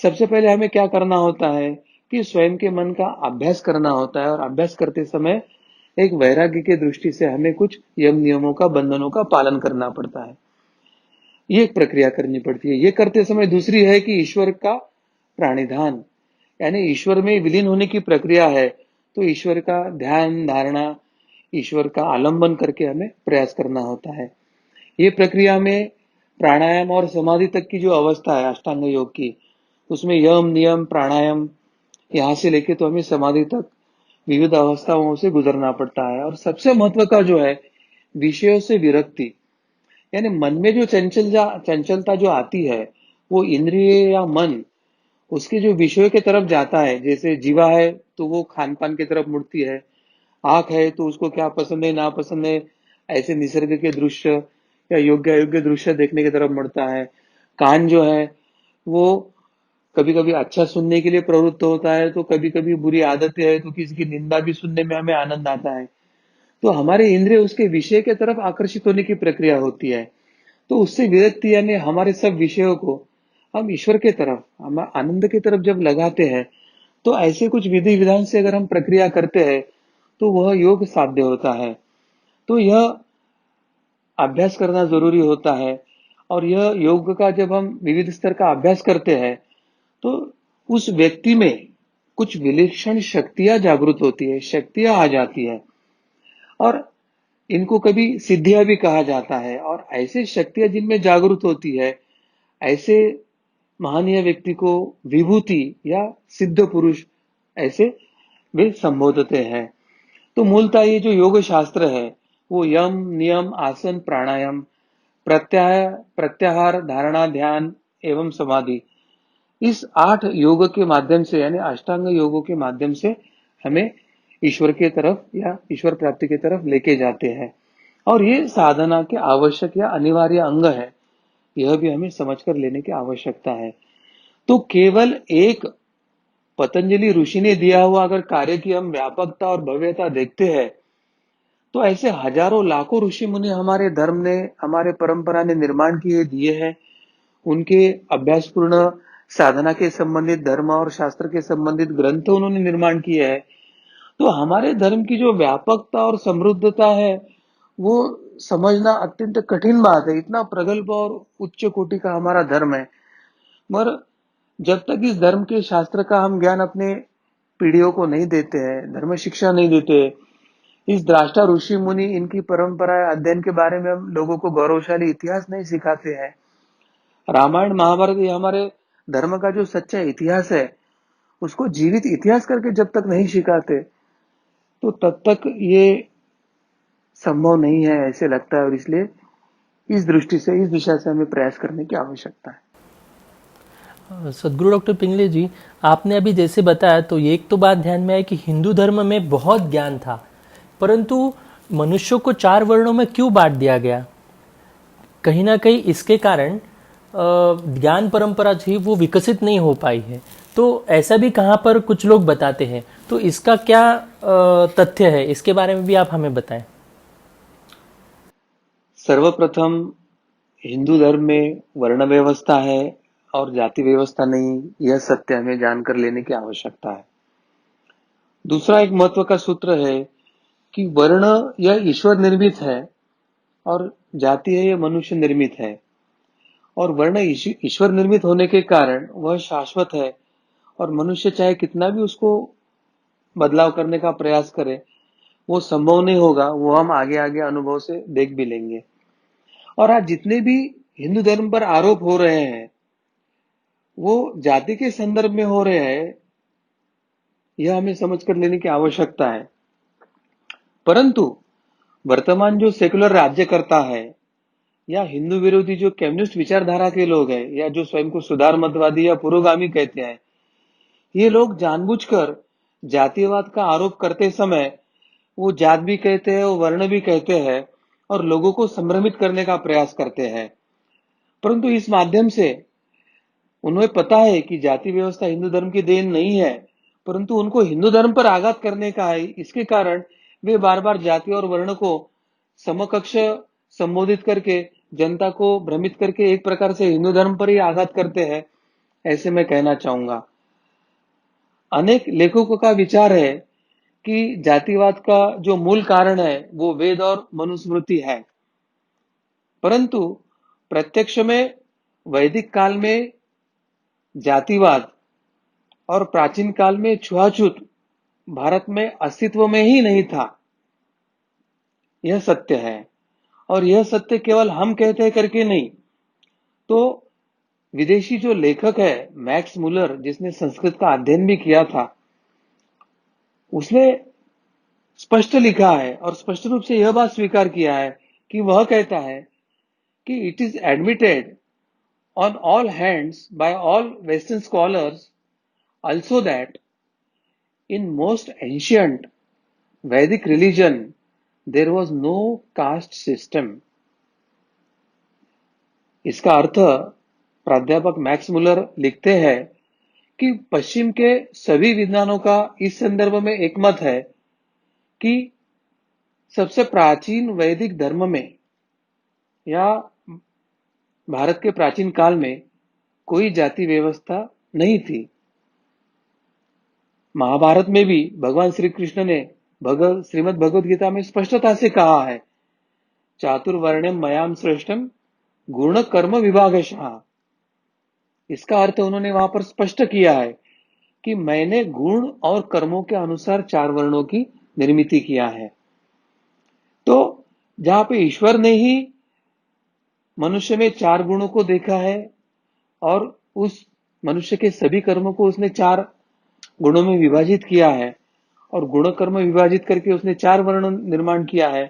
सबसे पहले हमें क्या करना होता है कि स्वयं के मन का अभ्यास करना होता है, और अभ्यास करते समय एक वैराग्य की दृष्टि से हमें कुछ यम नियमों का, बंधनों का पालन करना पड़ता है। ये एक प्रक्रिया करनी पड़ती है। ये करते समय दूसरी है कि ईश्वर का प्राणिधान यानी ईश्वर में विलीन होने की प्रक्रिया है, तो ईश्वर का ध्यान धारणा, ईश्वर का आलंबन करके हमें प्रयास करना होता है। ये प्रक्रिया में प्राणायाम और समाधि तक की जो अवस्था है अष्टांग योग की, उसमें यम नियम प्राणायाम यहां से लेके तो हमें समाधि तक विविध अवस्थाओं से गुजरना पड़ता है। और सबसे महत्व का जो है विषयों से विरक्ति, यानी मन में जो चंचलता जो आती है, वो इंद्रिय या मन उसके जो विषयों के तरफ जाता है। जैसे जीवा है तो वो खान पान की तरफ मुड़ती है, आंख है तो उसको क्या पसंद है ना पसंद है ऐसे निसर्ग के दृश्य या योग्य अयोग्य दृश्य देखने की तरफ मुड़ता है। कान जो है वो कभी कभी अच्छा सुनने के लिए प्रवृत्त होता है, तो कभी कभी बुरी आदतें है तो किसी की निंदा भी सुनने में हमें आनंद आता है। तो हमारे इंद्रिय उसके विषय के तरफ आकर्षित होने की प्रक्रिया होती है। तो उससे विरक्ति यानी हमारे सब विषयों को हम ईश्वर के तरफ, हम आनंद की तरफ जब लगाते हैं, तो ऐसे कुछ विधि विधान से अगर हम प्रक्रिया करते हैं, तो वह योग साध्य होता है। तो यह अभ्यास करना जरूरी होता है। और यह योग का जब हम विविध स्तर का अभ्यास करते हैं, तो उस व्यक्ति में कुछ विलक्षण शक्तियां जागृत होती है, शक्तियां आ जाती है, और इनको कभी सिद्धियां भी कहा जाता है। और ऐसे शक्तियां जिनमें जागृत होती है, ऐसे महनीय व्यक्ति को विभूति या सिद्ध पुरुष ऐसे वे संबोधते हैं। तो मूलतः ये जो योग शास्त्र है, वो यम नियम आसन प्राणायाम प्रत्याहार धारणा ध्यान एवं समाधि, इस 8 योग के माध्यम से यानी अष्टांग योगों के माध्यम से हमें ईश्वर के तरफ या ईश्वर प्राप्ति की तरफ लेके जाते हैं। और ये साधना के आवश्यक या अनिवार्य अंग है, यह भी हमें समझकर लेने की आवश्यकता है। तो केवल एक पतंजलि ऋषि ने दिया हुआ अगर कार्य की हम व्यापकता और भव्यता देखते हैं, तो ऐसे हजारों लाखों ऋषि मुनि हमारे धर्म ने, हमारे परंपरा ने निर्माण किए दिए हैं। उनके अभ्यासपूर्ण साधना के संबंधित धर्म और शास्त्र के संबंधित ग्रंथ उन्होंने निर्माण किए हैं। तो हमारे धर्म की जो व्यापकता और समृद्धता है, वो समझना अत्यंत कठिन बात है। इतना प्रगल्भ और उच्च कोटि का हमारा धर्म है, मगर जब तक इस धर्म के शास्त्र का हम ज्ञान अपने पीढ़ियों को नहीं देते हैं, धर्म शिक्षा नहीं देते, इस द्राष्टा ऋषि मुनि इनकी परंपरा अध्ययन के बारे में हम लोगों को गौरवशाली इतिहास नहीं सिखाते हैं, रामायण महाभारत ये हमारे धर्म का जो सच्चा इतिहास है, उसको जीवित इतिहास करके जब तक नहीं सिखाते, तो तब तक ये संभव नहीं है ऐसे लगता है। और इसलिए इस दृष्टि से, इस दिशा से हमें प्रयास करने की आवश्यकता है। सदगुरु डॉक्टर पिंगले जी, आपने अभी जैसे बताया तो ये एक तो बात ध्यान में आई कि हिंदू धर्म में बहुत ज्ञान था, परंतु मनुष्यों को 4 वर्णों में क्यों बांट दिया गया? कहीं ना कहीं इसके कारण ज्ञान परंपरा थी वो विकसित नहीं हो पाई है। तो ऐसा भी कहाँ पर कुछ लोग बताते हैं, तो इसका क्या तथ्य है, इसके बारे में भी आप हमें बताएं। सर्वप्रथम हिंदू धर्म में वर्ण व्यवस्था है और जाति व्यवस्था नहीं, यह सत्य हमें जानकर लेने की आवश्यकता है। दूसरा एक महत्व का सूत्र है कि वर्ण यह ईश्वर निर्मित है और जाति है यह मनुष्य निर्मित है। और वर्ण ईश्वर निर्मित होने के कारण वह शाश्वत है, और मनुष्य चाहे कितना भी उसको बदलाव करने का प्रयास करे, वो संभव नहीं होगा। वो हम आगे आगे अनुभव से देख भी लेंगे। और आज जितने भी हिंदू धर्म पर आरोप हो रहे हैं, वो जाति के संदर्भ में हो रहे हैं, यह हमें समझ कर लेने की आवश्यकता है। परंतु वर्तमान जो सेकुलर राज्य करता है, या हिंदू विरोधी जो कम्युनिस्ट विचारधारा के लोग हैं, या जो स्वयं को सुधार मतवादी या पुरोगामी कहते हैं, ये लोग जानबूझकर जातिवाद का आरोप करते समय वो जात भी कहते हैं, वो वर्ण भी कहते हैं, और लोगों को संभ्रमित करने का प्रयास करते हैं। परंतु इस माध्यम से उन्हें पता है कि जाति व्यवस्था हिंदू धर्म की देन नहीं है, परंतु उनको हिंदू धर्म पर आघात करने का है। इसके कारण वे बार बार जाति और वर्ण को समकक्ष संबोधित करके जनता को भ्रमित करके एक प्रकार से हिंदू धर्म पर ही आघात करते हैं, ऐसे मैं कहना चाहूंगा। अनेक लेखकों का विचार है कि जातिवाद का जो मूल कारण है वो वेद और मनुस्मृति है। परंतु प्रत्यक्ष में वैदिक काल में जातिवाद और प्राचीन काल में छुआछूत भारत में अस्तित्व में ही नहीं था, यह सत्य है। और यह सत्य केवल हम कहते हैं करके नहीं, तो विदेशी जो लेखक है मैक्स मुलर, जिसने संस्कृत का अध्ययन भी किया था, उसने स्पष्ट लिखा है और स्पष्ट रूप से यह बात स्वीकार किया है कि वह कहता है कि it is admitted on all hands bye all western scholars also that in most ancient Vedic religion there was no caste system। इसका अर्थ प्राध्यापक मैक्स मुलर लिखते हैं कि पश्चिम के सभी विद्वानों का इस संदर्भ में एक मत है कि सबसे प्राचीन वैदिक धर्म में या भारत के प्राचीन काल में कोई जाति व्यवस्था नहीं थी। महाभारत में भी भगवान श्री कृष्ण ने श्रीमद् भगवद गीता में स्पष्टता से कहा है, चातुर्वर्ण्यम मयाम श्रेष्ठम गुण कर्म विभागशः। इसका अर्थ उन्होंने वहां पर स्पष्ट किया है कि मैंने गुण और कर्मों के अनुसार 4 वर्णों की निर्मित किया है। तो जहां पे ईश्वर ने ही मनुष्य में 4 गुणों को देखा है और उस मनुष्य के सभी कर्मों को उसने 4 गुणों में विभाजित किया है, और गुण कर्म विभाजित करके उसने 4 वर्ण निर्माण किया है,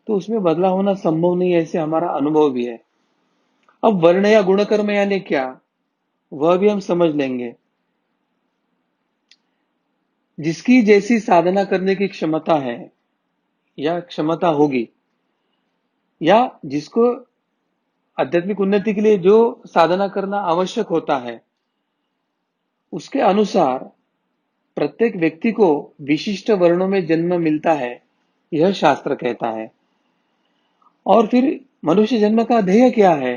तो उसमें बदलाव होना संभव नहीं है, ऐसे हमारा अनुभव भी है। अब वर्ण या गुण कर्म यानी क्या, वह भी हम समझ लेंगे। जिसकी जैसी साधना करने की क्षमता है या क्षमता होगी, या जिसको आध्यात्मिक उन्नति के लिए जो साधना करना आवश्यक होता है, उसके अनुसार प्रत्येक व्यक्ति को विशिष्ट वर्णों में जन्म मिलता है, यह शास्त्र कहता है। और फिर मनुष्य जन्म का ध्येय क्या है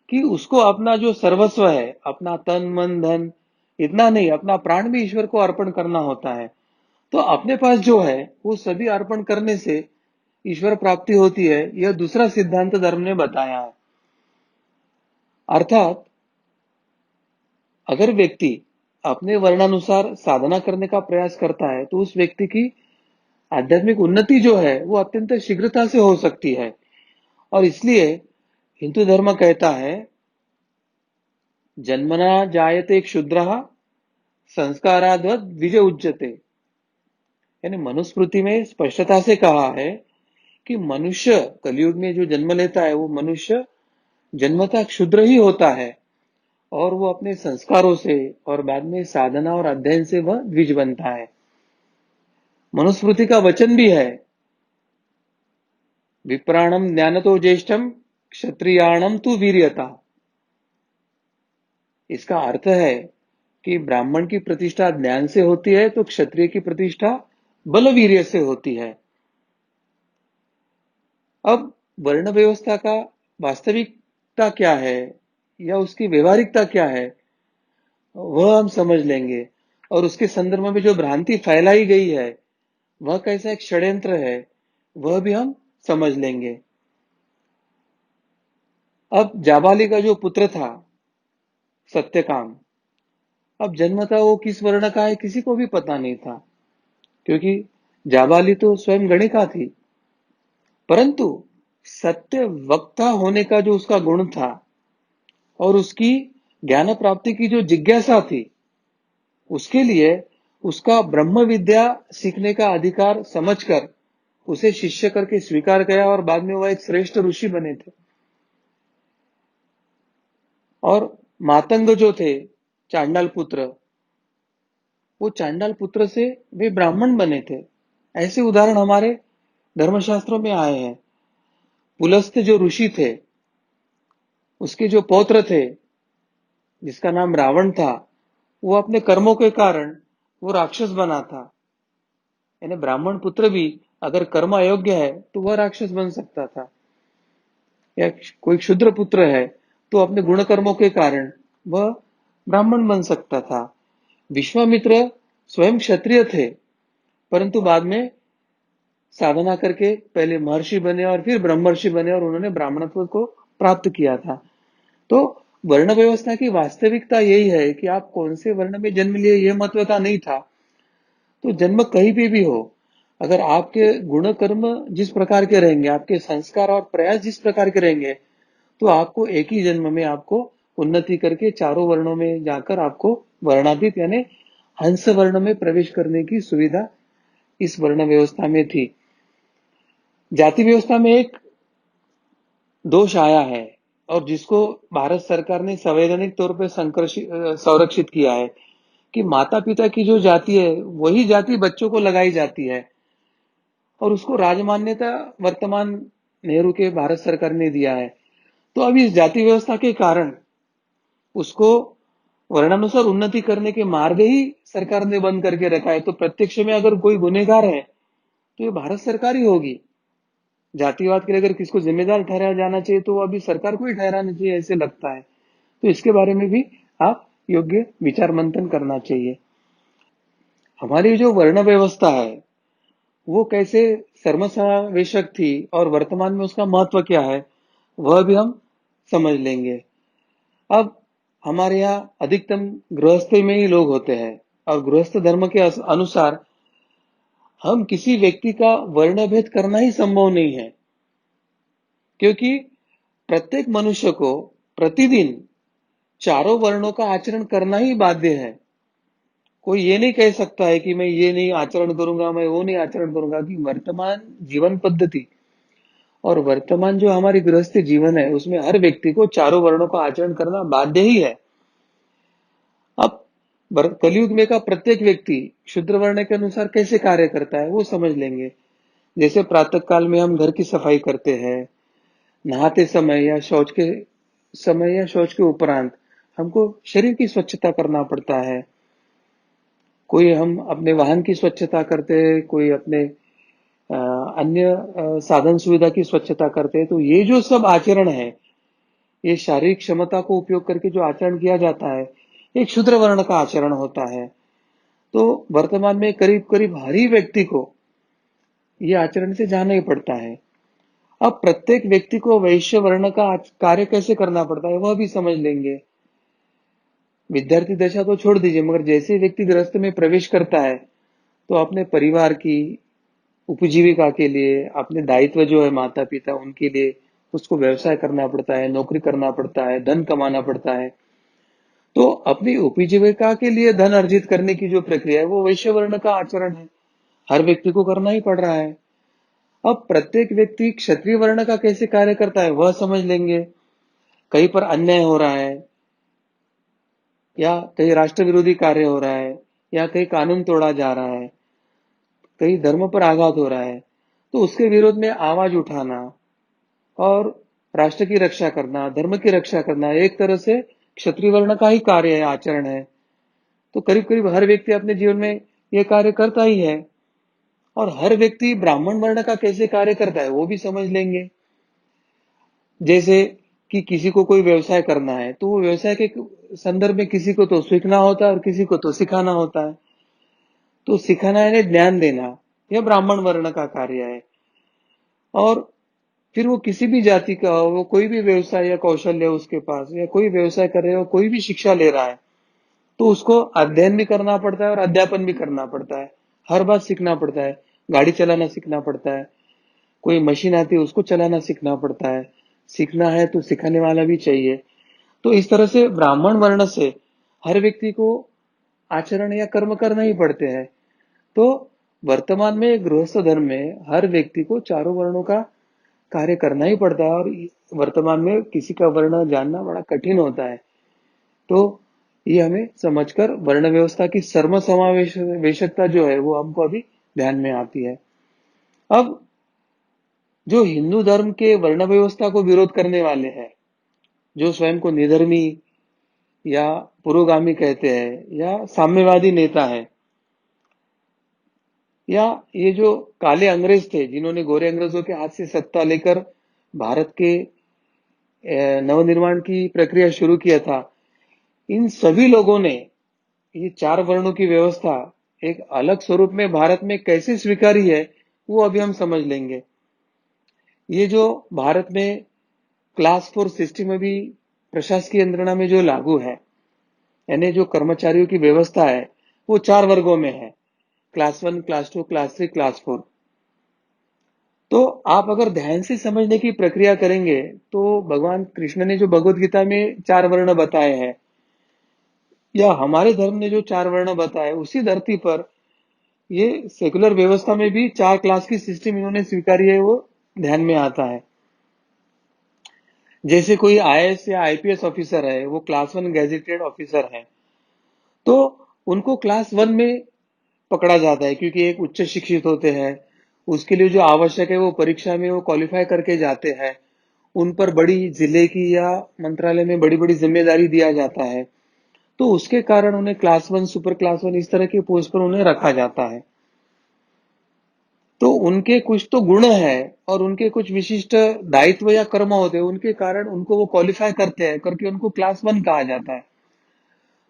कि उसको अपना जो सर्वस्व है, अपना तन मन धन, इतना नहीं, अपना प्राण भी ईश्वर को अर्पण करना होता है। तो अपने पास जो है वो सभी अर्पण करने से ईश्वर प्राप्ति होती है, यह दूसरा सिद्धांत धर्म ने बताया है। अर्थात अगर व्यक्ति अपने वर्णानुसार साधना करने का प्रयास करता है तो उस व्यक्ति की आध्यात्मिक उन्नति जो है वो अत्यंत शीघ्रता से हो सकती है। और इसलिए हिंदू धर्म कहता है, जन्मना जायते क्षुद्रः संस्काराद्वत् द्विज उच्यते। यानी मनुस्मृति में स्पष्टता से कहा है कि मनुष्य कलयुग में जो जन्म लेता है वो मनुष्य जन्मतः क्षुद्र ही होता है, और वो अपने संस्कारों से और बाद में साधना और अध्ययन से वह द्विज बनता है। मनुस्मृति का वचन भी है, विप्राणम ज्ञानतो ज्येष्ठम क्षत्रियाणम तु वीर्यता। इसका अर्थ है कि ब्राह्मण की प्रतिष्ठा ज्ञान से होती है तो क्षत्रिय की प्रतिष्ठा बलवीर्य से होती है। अब वर्ण व्यवस्था का वास्तविकता क्या है या उसकी व्यवहारिकता क्या है, वह हम समझ लेंगे। और उसके संदर्भ में जो भ्रांति फैलाई गई है, वह कैसा एक षड्यंत्र है, वह भी हम समझ लेंगे। अब जाबाली का जो पुत्र था सत्यकाम, अब जन्मतः वो किस वर्ण का है किसी को भी पता नहीं था, क्योंकि जाबाली तो स्वयं गणिका थी। परंतु सत्य वक्ता होने का जो उसका गुण था और उसकी ज्ञान प्राप्ति की जो जिज्ञासा थी, उसके लिए उसका ब्रह्म विद्या सीखने का अधिकार समझकर उसे शिष्य करके स्वीकार किया और बाद में वह एक श्रेष्ठ ऋषि बने थे। और मातंग जो थे चांडाल पुत्र, वो चांडाल पुत्र से वे ब्राह्मण बने थे। ऐसे उदाहरण हमारे धर्मशास्त्रों में आए हैं। पुलस्त जो ऋषि थे, उसके जो पौत्र थे जिसका नाम रावण था, वो अपने कर्मों के कारण वो राक्षस बना था। यानी ब्राह्मण पुत्र भी अगर कर्म अयोग्य है तो वह राक्षस बन सकता था। या कोई क्षुद्र पुत्र है तो अपने गुण कर्मों के कारण वह ब्राह्मण बन सकता था। विश्वामित्र स्वयं क्षत्रिय थे, परंतु बाद में साधना करके पहले महर्षि बने और फिर ब्रह्मर्षि बने और उन्होंने ब्राह्मणत्व को प्राप्त किया था। तो वर्ण व्यवस्था की वास्तविकता यही है कि आप कौन से वर्ण में जन्म लिए यह महत्वता नहीं था। तो जन्म कहीं पे भी हो, अगर आपके गुण कर्म जिस प्रकार के रहेंगे, आपके संस्कार और प्रयास जिस प्रकार के रहेंगे, तो आपको एक ही जन्म में आपको उन्नति करके चारों वर्णों में जाकर आपको वर्णातीत यानी हंस वर्ण में प्रवेश करने की सुविधा इस वर्ण व्यवस्था में थी। जाति व्यवस्था में एक दोष आया है और जिसको भारत सरकार ने संवैधानिक तौर पर संरक्षित किया है कि माता पिता की जो जाति है वही जाति बच्चों को लगाई जाती है, और उसको राजमान्यता वर्तमान नेहरू के भारत सरकार ने दिया है। तो अभी इस जाति व्यवस्था के कारण उसको वर्णानुसार उन्नति करने के मार्ग ही सरकार ने बंद करके रखा है। तो प्रत्यक्ष में अगर कोई गुनहगार है तो ये भारत सरकार ही होगी। जातिवाद के लिए अगर किसको जिम्मेदार ठहराया जाना चाहिए तो वो अभी सरकार को ही ठहराना चाहिए, ऐसे लगता है। तो इसके बारे में भी आप योग्य विचार मंथन करना चाहिए। हमारी जो वर्ण व्यवस्था है वो कैसे सर्वसमावेशक थी और वर्तमान में उसका महत्व क्या है, वह भी हम समझ लेंगे। अब हमारे यहाँ अधिकतम गृहस्थी में ही लोग होते हैं और गृहस्थ धर्म के अनुसार हम किसी व्यक्ति का वर्ण भेद करना ही संभव नहीं है, क्योंकि प्रत्येक मनुष्य को प्रतिदिन चारों वर्णों का आचरण करना ही बाध्य है। कोई ये नहीं कह सकता है कि मैं ये नहीं आचरण करूंगा, मैं वो नहीं आचरण करूंगा। कि वर्तमान जीवन पद्धति और वर्तमान जो हमारी गृहस्थी जीवन है उसमें हर व्यक्ति को चारों वर्णों का आचरण करना बाध्य ही है। अब कलयुग में का प्रत्येक व्यक्ति शूद्र वर्ण के अनुसार कैसे कार्य करता है वो समझ लेंगे। जैसे प्रातः काल में हम घर की सफाई करते हैं, नहाते समय या शौच के समय या शौच के उपरांत हमको शरीर की स्वच्छता करना पड़ता है। कोई हम अपने वाहन की स्वच्छता करते हैं, कोई अपने अन्य साधन सुविधा की स्वच्छता करते हैं। तो ये जो सब आचरण है, ये शारीरिक क्षमता को उपयोग करके जो आचरण किया जाता है, एक शूद्र वर्ण का आचरण होता है। तो वर्तमान में करीब करीब हर ही व्यक्ति को ये आचरण से जाना ही पड़ता है। अब प्रत्येक व्यक्ति को वैश्य वर्ण का कार्य कैसे करना पड़ता है वह भी समझ लेंगे। विद्यार्थी दशा तो छोड़ दीजिए, मगर जैसे ही व्यक्ति गृहस्थ में प्रवेश करता है तो अपने परिवार की उपजीविका के लिए, अपने दायित्व जो है माता पिता उनके लिए उसको व्यवसाय करना पड़ता है, नौकरी करना पड़ता है, धन कमाना पड़ता है। तो अपनी उपजीविका के लिए धन अर्जित करने की जो प्रक्रिया है वो वैश्य वर्ण का आचरण है, हर व्यक्ति को करना ही पड़ रहा है। अब प्रत्येक व्यक्ति क्षत्रिय वर्ण का कैसे कार्य करता है वह समझ लेंगे। कहीं पर अन्याय हो रहा है, या कहीं राष्ट्र विरोधी कार्य हो रहा है, या कहीं कानून तोड़ा जा रहा है, कहीं धर्म पर आघात हो रहा है, तो उसके विरोध में आवाज उठाना और राष्ट्र की रक्षा करना, धर्म की रक्षा करना एक तरह से क्षत्रिय वर्ण का ही कार्य है, आचरण है। तो करीब करीब हर व्यक्ति अपने जीवन में यह कार्य करता ही है। और हर व्यक्ति ब्राह्मण वर्ण का कैसे कार्य करता है वो भी समझ लेंगे। जैसे कि किसी को कोई व्यवसाय करना है तो वो व्यवसाय के संदर्भ में किसी को तो सीखना होता है और किसी को तो सिखाना होता है। तो सिखाना यानी ज्ञान देना, यह ब्राह्मण वर्ण का कार्य है। और फिर वो किसी भी जाति का हो, वो कोई भी व्यवसाय या कौशल्य है उसके पास, या कोई व्यवसाय कर रहे हो, कोई भी शिक्षा ले रहा है, तो उसको अध्ययन भी करना पड़ता है और अध्यापन भी करना पड़ता है। हर बात सीखना पड़ता है। गाड़ी चलाना सीखना पड़ता है, कोई मशीन आती है उसको चलाना सीखना पड़ता है। सीखना है तो सिखाने वाला भी चाहिए। तो इस तरह से ब्राह्मण वर्ण से हर व्यक्ति को आचरण या कर्म करना ही पड़ते हैं। तो वर्तमान में गृहस्थ धर्म में हर व्यक्ति को चारों वर्णों का कार्य करना ही पड़ता है, और वर्तमान में किसी का वर्ण जानना बड़ा कठिन होता है। तो ये हमें समझकर वर्ण व्यवस्था की सर्व समावेशकता जो है वो हमको अभी ध्यान में आती है। अब जो हिंदू धर्म के वर्ण व्यवस्था को विरोध करने वाले हैं, जो स्वयं को निधर्मी या पुरोगामी कहते हैं, या साम्यवादी नेता है, या ये जो काले अंग्रेज थे जिन्होंने गोरे अंग्रेजों के हाथ से सत्ता लेकर भारत के नवनिर्माण की प्रक्रिया शुरू किया था, इन सभी लोगों ने ये चार वर्णों की व्यवस्था एक अलग स्वरूप में भारत में कैसे स्वीकारी है वो अभी हम समझ लेंगे। ये जो भारत में क्लास 4 सिस्टम अभी प्रशासकीय यंत्रणा में जो लागू है, यानी जो कर्मचारियों की व्यवस्था है वो चार वर्गों में है, क्लास 1, क्लास 2, क्लास 3, क्लास 4। तो आप अगर ध्यान से समझने की प्रक्रिया करेंगे तो भगवान कृष्ण ने जो भगवत गीता में चार वर्ण बताए हैं, या हमारे धर्म ने जो चार वर्ण बताए, उसी धरती पर ये सेकुलर व्यवस्था में भी चार क्लास की सिस्टम इन्होंने स्वीकारी है, वो ध्यान में आता है। जैसे कोई आईएएस या आईपीएस ऑफिसर है, वो क्लास 1 गैजेटेड ऑफिसर है, तो उनको क्लास 1 में पकड़ा जाता है क्योंकि एक उच्च शिक्षित होते हैं। उसके लिए जो आवश्यक है वो परीक्षा में वो क्वालिफाई करके जाते हैं। उन पर बड़ी जिले की या मंत्रालय में बड़ी बड़ी जिम्मेदारी दिया जाता है, तो उसके कारण उन्हें क्लास 1, सुपर क्लास 1 इस तरह के पोस्ट पर उन्हें रखा जाता है। तो उनके कुछ तो गुण है और उनके कुछ विशिष्ट दायित्व या कर्म होते हैं, उनके कारण उनको वो क्वालिफाई करते हैं करके उनको क्लास 1 कहा जाता है।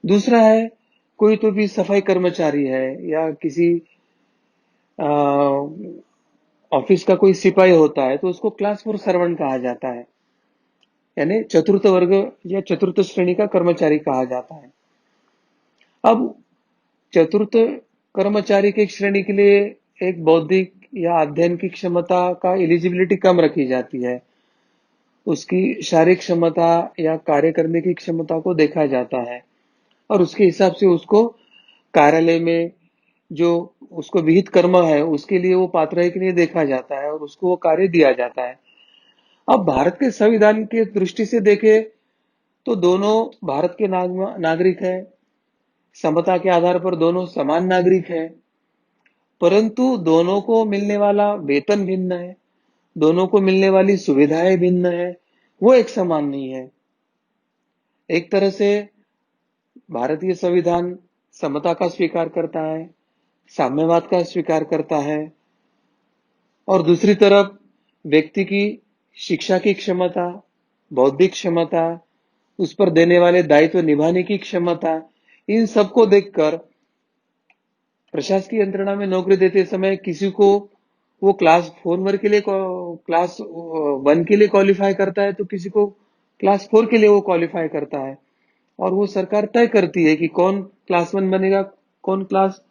दूसरा है, कोई तो भी सफाई कर्मचारी है या किसी ऑफिस का कोई सिपाही होता है तो उसको क्लास 4 सर्वेंट कहा जाता है, यानी चतुर्थ वर्ग या चतुर्थ श्रेणी का कर्मचारी कहा जाता है। अब चतुर्थ कर्मचारी की श्रेणी के लिए एक बौद्धिक या अध्ययन की क्षमता का एलिजिबिलिटी कम रखी जाती है। उसकी शारीरिक क्षमता या कार्य करने की क्षमता को देखा जाता है, और उसके हिसाब से उसको कार्यालय में जो उसको विहित कर्म है उसके लिए वो पात्र है कि नहीं देखा जाता है, और उसको वो कार्य दिया जाता है। अब भारत के संविधान की दृष्टि से देखें तो दोनों भारत के नागरिक हैं, समता के आधार पर दोनों समान नागरिक हैं, परंतु दोनों को मिलने वाला वेतन भिन्न है, दोनों को मिलने वाली सुविधाएं भिन्न है, वो एक समान नहीं है। एक तरह से भारतीय संविधान समता का स्वीकार करता है, साम्यवाद का स्वीकार करता है, और दूसरी तरफ व्यक्ति की शिक्षा की क्षमता, बौद्धिक क्षमता, उस पर देने वाले दायित्व निभाने की क्षमता, इन सबको देखकर प्रशासकीय यंत्रणा में नौकरी देते समय किसी को वो क्लास 4 के लिए क्लास 1 के लिए क्वालिफाई करता है, तो किसी को क्लास 4 के लिए वो क्वालिफाई करता है, और वो सरकार तय करती है कि कौन क्लास 1 बनेगा, कौन क्लास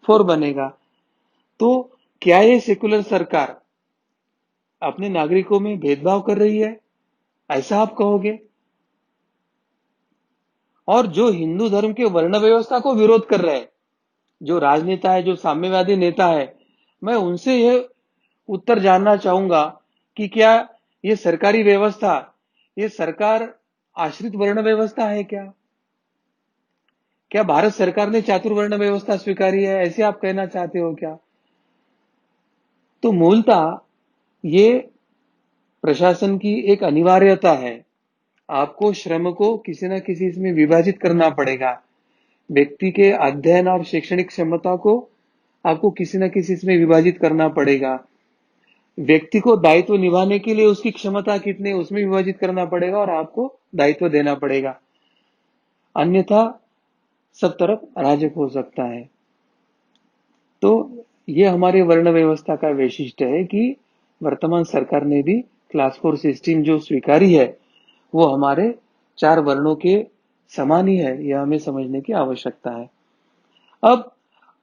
4 बनेगा। तो क्या ये सेकुलर सरकार अपने नागरिकों में भेदभाव कर रही है, ऐसा आप कहोगे? और जो हिंदू धर्म के वर्ण व्यवस्था को विरोध कर रहे हैं, जो राजनेता है, जो साम्यवादी नेता है, मैं उनसे यह उत्तर जानना चाहूंगा कि क्या ये सरकारी व्यवस्था, ये सरकार आश्रित वर्ण व्यवस्था है क्या? क्या भारत सरकार ने चातुर्वर्ण व्यवस्था स्वीकारी है, ऐसे आप कहना चाहते हो क्या? तो मूलतः ये प्रशासन की एक अनिवार्यता है। आपको श्रम को किसी न किसी इसमें विभाजित करना पड़ेगा। व्यक्ति के अध्ययन और शैक्षणिक क्षमता को आपको किसी न किसी इसमें विभाजित करना पड़ेगा। व्यक्ति को दायित्व निभाने के लिए उसकी क्षमता कितनी है, उसमें विभाजित करना पड़ेगा और आपको दायित्व देना पड़ेगा। अन्यथा सब तरफ अराजक हो सकता है। तो ये हमारे वर्ण व्यवस्था का वैशिष्ट्य है कि वर्तमान सरकार ने भी क्लास 4 सिस्टम जो स्वीकारी है, वो हमारे 4 वर्णों के समान ही है, यह हमें समझने की आवश्यकता है। अब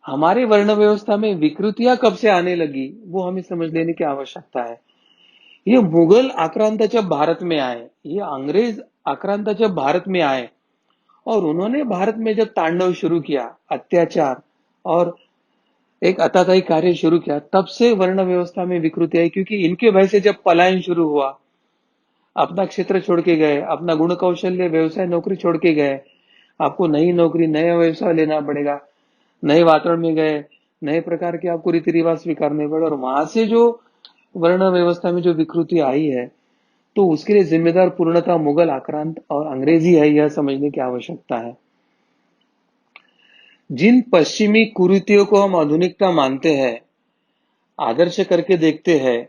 हमारे वर्ण व्यवस्था में विकृतियां कब से आने लगी, वो हमें समझ लेने की आवश्यकता है। ये मुगल आक्रांत जब भारत में आए, ये अंग्रेज आक्रांत जब भारत में आए और उन्होंने भारत में जब तांडव शुरू किया, अत्याचार और एक अताताई कार्य शुरू किया, तब से वर्ण व्यवस्था में विकृति आई, क्योंकि इनके भय से जब पलायन शुरू हुआ, अपना क्षेत्र छोड़ के गए, अपना गुण कौशल्य व्यवसाय नौकरी छोड़ के गए, आपको नई नौकरी नया व्यवसाय लेना पड़ेगा, नए वातावरण में गए, नए प्रकार के आपको रीति रिवाज स्वीकारने पड़े, और वहां से जो वर्ण व्यवस्था में जो विकृति आई है, तो उसके लिए जिम्मेदार पूर्णतः मुगल आक्रांत और अंग्रेजी है, यह समझने की आवश्यकता है। जिन पश्चिमी कुरीतियों को हम आधुनिकता मानते हैं, आदर्श करके देखते हैं,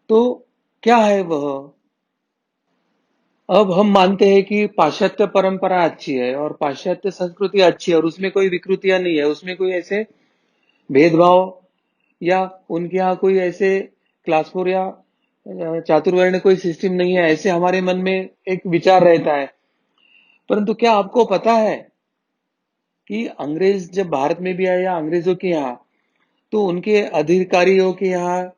तो क्या है वह? अब हम मानते हैं कि पाश्चात्य परंपरा अच्छी है और पाश्चात्य संस्कृति अच्छी है और उसमें कोई विकृतियां नहीं है, उसमें कोई ऐसे भेदभाव या उनके यहाँ कोई ऐसे क्लास 4 या चातुर्वर्ण कोई सिस्टम नहीं है, ऐसे हमारे मन में एक विचार रहता है। परंतु क्या आपको पता है कि अंग्रेज जब भारत में भी आए या अंग्रेजों के यहाँ, तो उनके अधिकारियों के यहाँ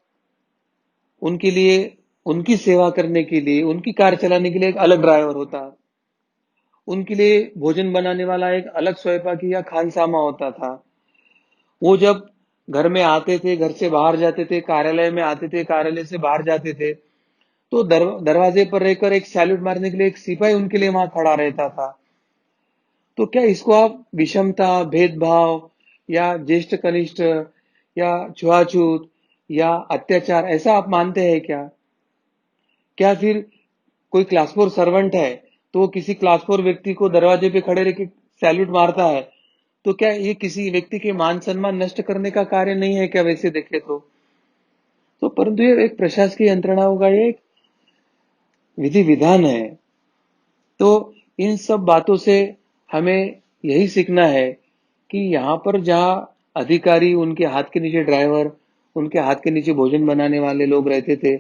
उनके लिए, उनकी सेवा करने के लिए, उनकी कार चलाने के लिए एक अलग ड्राइवर होता, उनके लिए भोजन बनाने वाला एक अलग स्वयंपाकी या खानसामा होता था। वो जब घर में आते थे, घर से बाहर जाते थे, कार्यालय में आते थे, कार्यालय से बाहर जाते थे, तो दरवाजे पर रहकर एक सैल्यूट मारने के लिए एक सिपाही उनके लिए वहां खड़ा रहता था। तो क्या इसको आप विषमता, भेदभाव या ज्येष्ठ कनिष्ठ या छुआछूत या अत्याचार ऐसा आप मानते हैं क्या? क्या फिर कोई क्लास 4 सर्वेंट है तो वो किसी क्लास 4 व्यक्ति को दरवाजे पे खड़े रह के सैल्यूट मारता है, तो क्या ये किसी व्यक्ति के मान सम्मान नष्ट करने का कार्य नहीं है क्या? वैसे देखे तो परंतु ये एक प्रशासकीय यंत्रणाओं का ये एक विधि विधान है। तो इन सब बातों से हमें यही सीखना है कि यहाँ पर जहाँ अधिकारी, उनके हाथ के नीचे ड्राइवर, उनके हाथ के नीचे भोजन बनाने वाले लोग रहते थे,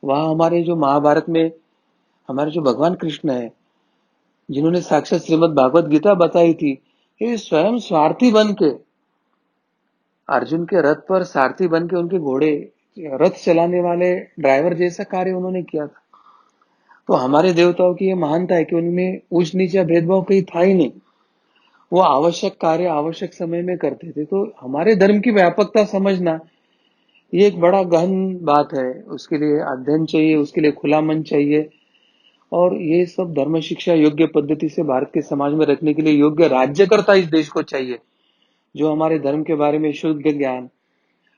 वहां हमारे जो महाभारत में हमारे जो भगवान कृष्ण है, जिन्होंने साक्षात श्रीमद् भागवत गीता बताई थी, ये स्वयं स्वार्थी बन के अर्जुन के रथ पर सारथी बन के उनके घोड़े, रथ चलाने वाले ड्राइवर जैसा कार्य उन्होंने किया था। तो हमारे देवताओं की ये महानता है कि उनमें ऊंच नीच या भेदभाव कहीं था ही नहीं, वो आवश्यक कार्य आवश्यक समय में करते थे। तो हमारे धर्म की व्यापकता समझना ये एक बड़ा गहन बात है, उसके लिए अध्ययन चाहिए, उसके लिए खुला मन चाहिए, और ये सब धर्म शिक्षा योग्य पद्धति से भारत के समाज में रखने के लिए योग्य राज्यकर्ता इस देश को चाहिए, जो हमारे धर्म के बारे में शुद्ध ज्ञान,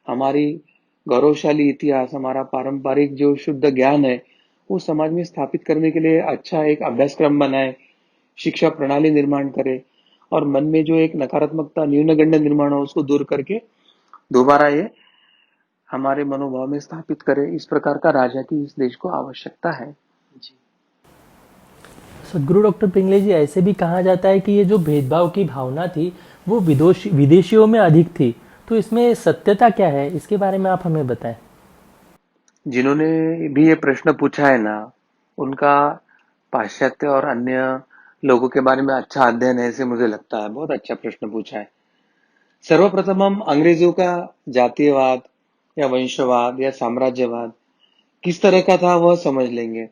हमारी गौरवशाली इतिहास, हमारा पारंपरिक जो शुद्ध ज्ञान है, वो समाज में स्थापित करने के लिए अच्छा एक अभ्यासक्रम बनाए, शिक्षा प्रणाली निर्माण करे और मन में जो एक नकारात्मकता, न्यूनगंड निर्माण हो, उसको दूर करके दोबारा ये हमारे मनोभाव में स्थापित करे। इस प्रकार का राजा की इस देश को आवश्यकता है। सदगुरु डॉक्टर पिंगले जी, ऐसे भी कहा जाता है कि ये जो भेदभाव की भावना थी वो विदेशियों में अधिक थी, तो इसमें सत्यता क्या है, इसके बारे में आप हमें बताएं। जिन्होंने भी ये प्रश्न पूछा है ना, उनका पाश्चात्य और अन्य लोगों के बारे में अच्छा अध्ययन है, ऐसे मुझे लगता है। बहुत अच्छा प्रश्न पूछा है। सर्वप्रथम हम अंग्रेजों का जातीयवाद या वंशवाद या साम्राज्यवाद किस तरह का था वह समझ लेंगे।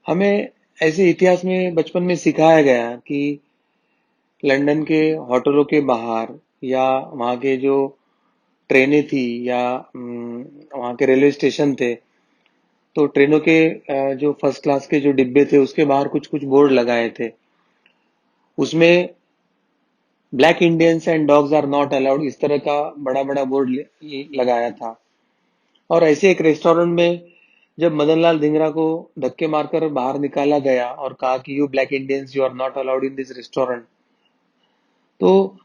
हमें ऐसे इतिहास में बचपन में सिखाया गया कि लंदन के होटलों के बाहर या वहाँ के जो ट्रेनें थी या वहाँ के रेलवे स्टेशन थे, तो ट्रेनों के जो फर्स्ट क्लास के जो डिब्बे थे उसके बाहर कुछ कुछ बोर्ड लगाए थे। उसमें black Indians and dogs are not allowed, इस तरह का बड़ा बड़ा बोर्ड लगाया था। और ऐसे एक रेस्टोरेंट में जब मदनलाल धिंगरा को धक्के मारकर बाहर निकाला गया और कहा कि you black Indians, you are not allowed in this restaurant, तो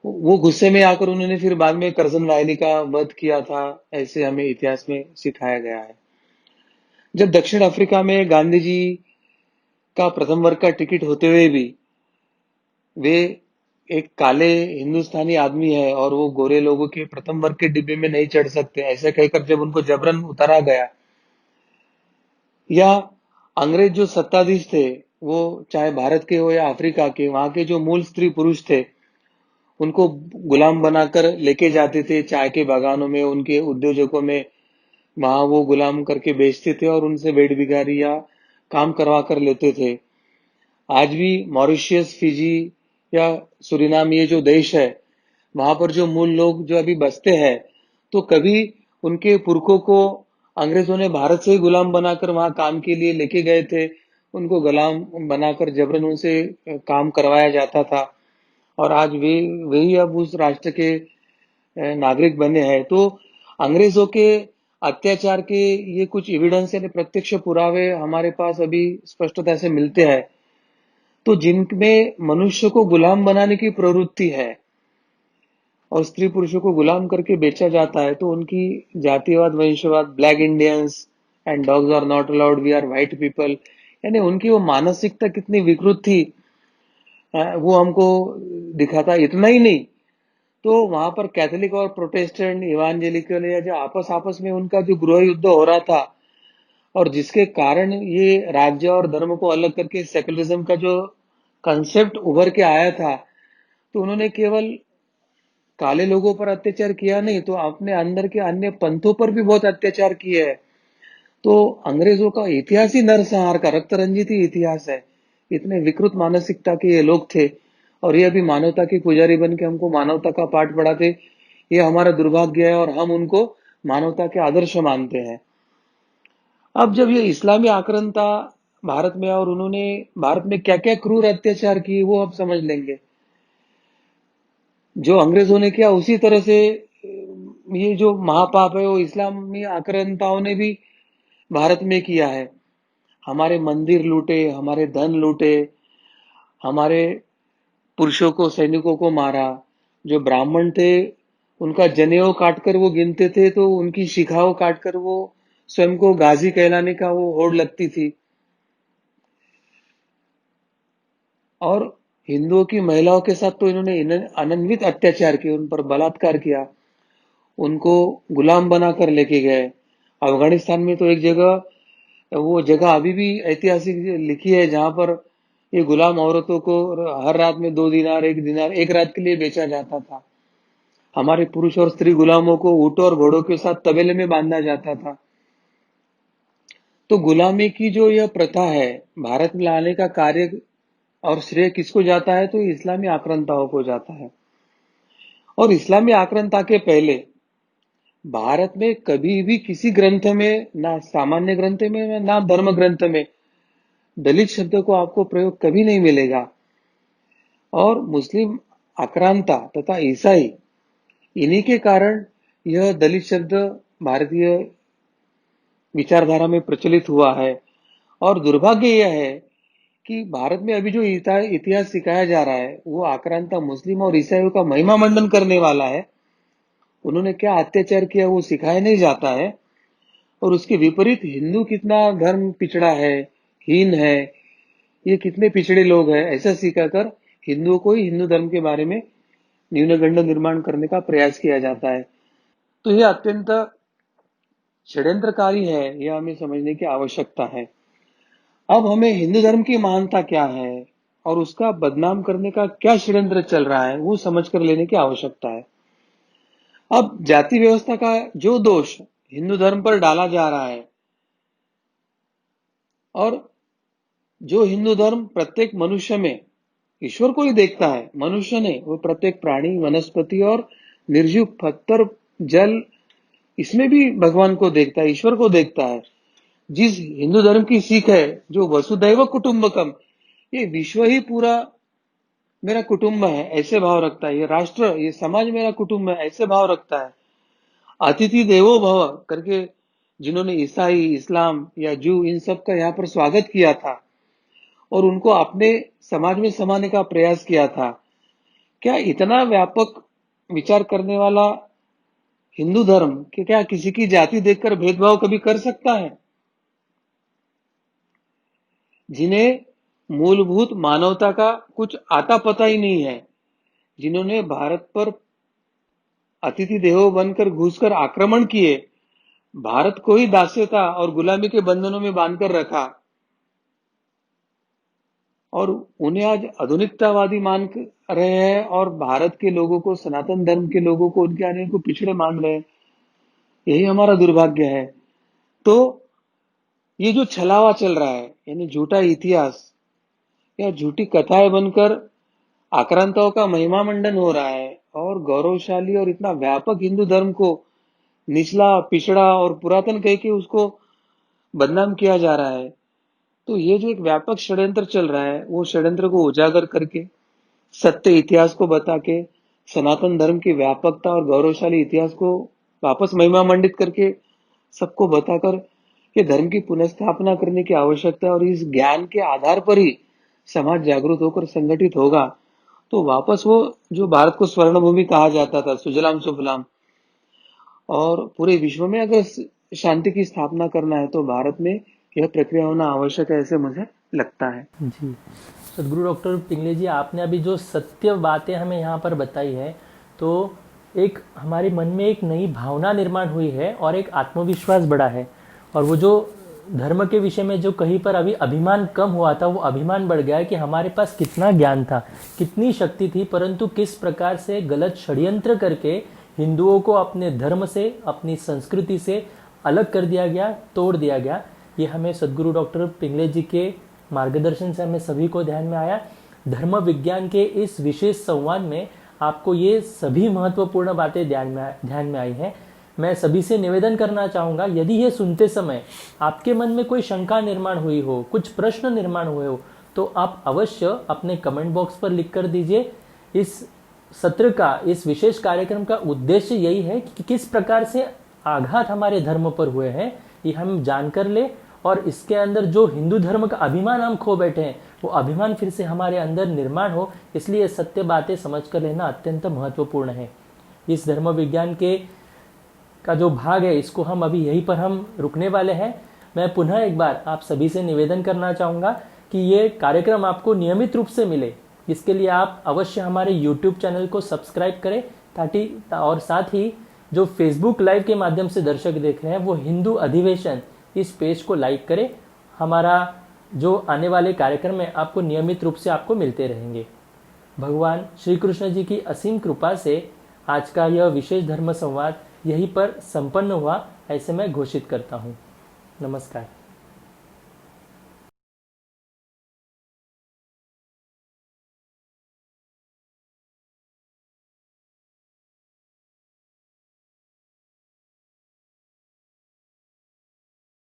वो गुस्से में आकर उन्होंने फिर बाद में करजन वाहिनी का वध किया था, ऐसे हमें इतिहास में सिखाया गया है। जब दक्षिण अफ्रीका में गांधी जी का प्रथम वर्ग का टिकट होते हुए भी वे एक काले हिंदुस्तानी आदमी है और वो गोरे लोगों के प्रथम वर्ग के डिब्बे में नहीं चढ़ सकते, ऐसे कहकर जब उनको जबरन उतारा गया, या अंग्रेज जो सत्ताधीश थे, वो चाहे भारत के हो या अफ्रीका के, वहां के जो मूल स्त्री पुरुष थे उनको गुलाम बनाकर लेके जाते थे चाय के बागानों में, उनके उद्योजकों में, वहां वो गुलाम करके बेचते थे और उनसे भेड़ भिखारी या काम करवा कर लेते थे। आज भी मॉरिशियस, फिजी या सुरिनाम, ये जो देश है, वहां पर जो मूल लोग जो अभी बसते हैं, तो कभी उनके पुरखों को अंग्रेजों ने भारत से ही गुलाम बनाकर वहां काम के लिए लेके गए थे, उनको गुलाम बनाकर जबरन उनसे काम करवाया जाता था और आज वे वही अब उस राष्ट्र के नागरिक बने हैं। तो अंग्रेजों के अत्याचार के ये कुछ एविडेंस यानी प्रत्यक्ष पुरावे हमारे पास अभी स्पष्टता से मिलते हैं, तो जिनमें मनुष्य को गुलाम बनाने की प्रवृत्ति है और स्त्री पुरुषों को गुलाम करके बेचा जाता है, तो उनकी जातिवाद, वंशवाद, black Indians and dogs are not allowed, we are white people, यानी उनकी वो मानसिकता कितनी विकृत थी, वो हमको दिखाता। इतना ही नहीं, तो वहां पर कैथोलिक और प्रोटेस्टेंट, इवांजेलिकल या जो आपस आपस में उनका जो गृह युद्ध हो रहा था और जिसके कारण ये राज्य और धर्म को अलग करके सेकुलरिज्म का जो कंसेप्ट उभर के आया था, तो उन्होंने केवल काले लोगों पर अत्याचार किया नहीं, तो अपने अंदर के अन्य पंथों पर भी बहुत अत्याचार किए है। तो अंग्रेजों का इतिहास ही नरसंहार का, रक्त रंजित ही इतिहास है। इतने विकृत मानसिकता के ये लोग थे और ये अभी मानवता के पुजारी बन के हमको मानवता का पाठ पढ़ाते, ये हमारा दुर्भाग्य है और हम उनको मानवता के आदर्श मानते हैं। अब जब ये इस्लामी आक्रांता भारत में और उन्होंने भारत में क्या क्या क्रूर अत्याचार किए वो अब समझ लेंगे। जो अंग्रेजों ने किया उसी तरह से ये जो महापाप है वो इस्लामी आक्रांताओं ने भी भारत में किया है। हमारे मंदिर लूटे, हमारे धन लूटे, हमारे पुरुषों को, सैनिकों को मारा। जो ब्राह्मण थे उनका जनेऊ काटकर वो गिनते थे, तो उनकी शिखाओं काटकर वो स्वयं को गाजी कहलाने का वो होड़ लगती थी। और हिंदुओं की महिलाओं के साथ तो इन्होंने अनन्वित अत्याचार किए, उन पर बलात्कार किया, उनको गुलाम बनाकर लेके गए। अफगानिस्तान में तो एक जगह, वो जगह अभी भी ऐतिहासिक लिखी है जहां पर ये गुलाम औरतों को हर रात में 2 दिनार, 1 दिनार, एक रात के लिए बेचा जाता था। हमारे पुरुष और स्त्री गुलामों को ऊंटों और घोड़ों के साथ तबेले में बांधा जाता था। तो गुलामी की जो यह प्रथा है, भारत में लाने का कार्य और श्रेय किसको जाता है, तो इस्लामी आक्रांताओं को जाता है। और इस्लामी आक्रांता के पहले भारत में कभी भी किसी ग्रंथ में, ना सामान्य ग्रंथ में ना धर्म ग्रंथ में, दलित शब्द को आपको प्रयोग कभी नहीं मिलेगा। और मुस्लिम आक्रांता तथा ईसाई, इन्हीं के कारण यह दलित शब्द भारतीय विचारधारा में प्रचलित हुआ है और दुर्भाग्य यह है कि भारत में अभी जो इतिहास सिखाया जा रहा है वो आक्रांता मुस्लिम और ईसाइयों का महिमा मंडन करने वाला है। उन्होंने क्या अत्याचार किया वो सिखाया नहीं जाता है और उसके विपरीत हिंदू कितना धर्म पिछड़ा है, हीन है, ये कितने पिछड़े लोग हैं, ऐसा सिखाकर हिंदुओं को ही हिंदू धर्म के बारे में न्यूनगंड निर्माण करने का प्रयास किया जाता है। तो यह अत्यंत षड्यंत्रकारी है, यह हमें समझने की आवश्यकता है। अब हमें हिंदू धर्म की महानता क्या है और उसका बदनाम करने का क्या षड्यंत्र चल रहा है वो समझ कर लेने की आवश्यकता है। अब जाति व्यवस्था का जो दोष हिंदू धर्म पर डाला जा रहा है और जो हिंदू धर्म प्रत्येक मनुष्य में ईश्वर को ही देखता है, मनुष्य ने, वो प्रत्येक प्राणी, वनस्पति और निर्जीव पत्थर, जल, इसमें भी भगवान को देखता है, ईश्वर को देखता है। जिस हिंदू धर्म की सीख है जो वसुधैव कुटुंबकम, ये विश्व ही पूरा मेरा कुटुंब है ऐसे भाव रखता है, ये राष्ट्र, ये समाज मेरा कुटुंब है ऐसे भाव रखता है। अतिथि देवो भव करके जिन्होंने ईसाई, इस्लाम या जू इन सब का यहाँ पर स्वागत किया था और उनको अपने समाज में समाने का प्रयास किया था, क्या इतना व्यापक विचार करने वाला हिंदू धर्म कि क्या किसी की जाति देखकर भेदभाव कभी कर सकता है? जिन्हें मूलभूत मानवता का कुछ आता पता ही नहीं है, जिन्होंने भारत पर अतिथि देवो बनकर घुसकर आक्रमण किए, भारत को ही दास्यता और गुलामी के बंधनों में बांधकर रखा और उन्हें आज आधुनिकतावादी मान रहे हैं और भारत के लोगों को, सनातन धर्म के लोगों को, उनके आने को पिछड़े मान रहे हैं। यही हमारा दुर्भाग्य है। तो ये जो छलावा चल रहा है, यानी झूठा इतिहास या झूठी कथाएं बनकर आक्रांताओं का महिमा मंडन हो रहा है और गौरवशाली और इतना व्यापक हिंदू धर्म को निचला, पिछड़ा और पुरातन कह के उसको बदनाम किया जा रहा है। तो ये जो एक व्यापक षड्यंत्र चल रहा है, वो षड्यंत्र को उजागर करके, सत्य इतिहास को बता के, सनातन धर्म की व्यापकता और गौरवशाली इतिहास को वापस महिमा मंडित करके सबको बताकर ये धर्म की पुनर्स्थापना करने की आवश्यकता है और इस ज्ञान के आधार पर ही समाज जागरूक होकर संगठित होगा तो वापस वो जो भारत को स्वर्ण भूमि कहा जाता था, सुजलाम सुफलाम, और पूरे विश्व में अगर शांति की स्थापना करना है तो भारत में यह प्रक्रिया होना आवश्यक है, ऐसे मुझे लगता है। जी, सदगुरु डॉक्टर पिंगले जी, आपने अभी जो सत्य बातें हमें यहाँ पर बताई है, तो एक हमारे मन में एक नई भावना निर्माण हुई है और एक आत्मविश्वास बढ़ा है। और वो जो धर्म के विषय में जो कहीं पर अभी अभिमान कम हुआ था, वो अभिमान बढ़ गया है कि हमारे पास कितना ज्ञान था, कितनी शक्ति थी, परंतु किस प्रकार से गलत षड्यंत्र करके हिंदुओं को अपने धर्म से, अपनी संस्कृति से अलग कर दिया गया, तोड़ दिया गया। ये हमें सदगुरु डॉक्टर पिंगले जी के मार्गदर्शन से हमें सभी को ध्यान में आया। धर्म विज्ञान के इस विशेष संवाद में आपको ये सभी महत्वपूर्ण बातें ध्यान में आई हैं। मैं सभी से निवेदन करना चाहूँगा, यदि ये सुनते समय आपके मन में कोई शंका निर्माण हुई हो, कुछ प्रश्न निर्माण हुए हो, तो आप अवश्य अपने कमेंट बॉक्स पर लिख कर दीजिए। इस सत्र का, इस विशेष कार्यक्रम का उद्देश्य यही है कि किस प्रकार से आघात हमारे धर्म पर हुए हैं ये हम जानकर ले और इसके अंदर जो हिंदू धर्म का अभिमान हम खो बैठे हैं वो अभिमान फिर से हमारे अंदर निर्माण हो। इसलिए सत्य बातें समझ कर लेना अत्यंत महत्वपूर्ण है। इस धर्म विज्ञान के का जो भाग है इसको हम अभी यहीं पर हम रुकने वाले हैं। मैं पुनः एक बार आप सभी से निवेदन करना चाहूँगा कि ये कार्यक्रम आपको नियमित रूप से मिले, इसके लिए आप अवश्य हमारे YouTube चैनल को सब्सक्राइब करें ताकि, और साथ ही जो Facebook लाइव के माध्यम से दर्शक देख रहे हैं वो हिंदू अधिवेशन इस पेज को लाइक करें। हमारा जो आने वाले कार्यक्रम है आपको नियमित रूप से आपको मिलते रहेंगे। भगवान श्री कृष्ण जी की असीम कृपा से आज का यह विशेष धर्म संवाद यहीं पर संपन्न हुआ, ऐसे मैं घोषित करता हूँ। नमस्कार।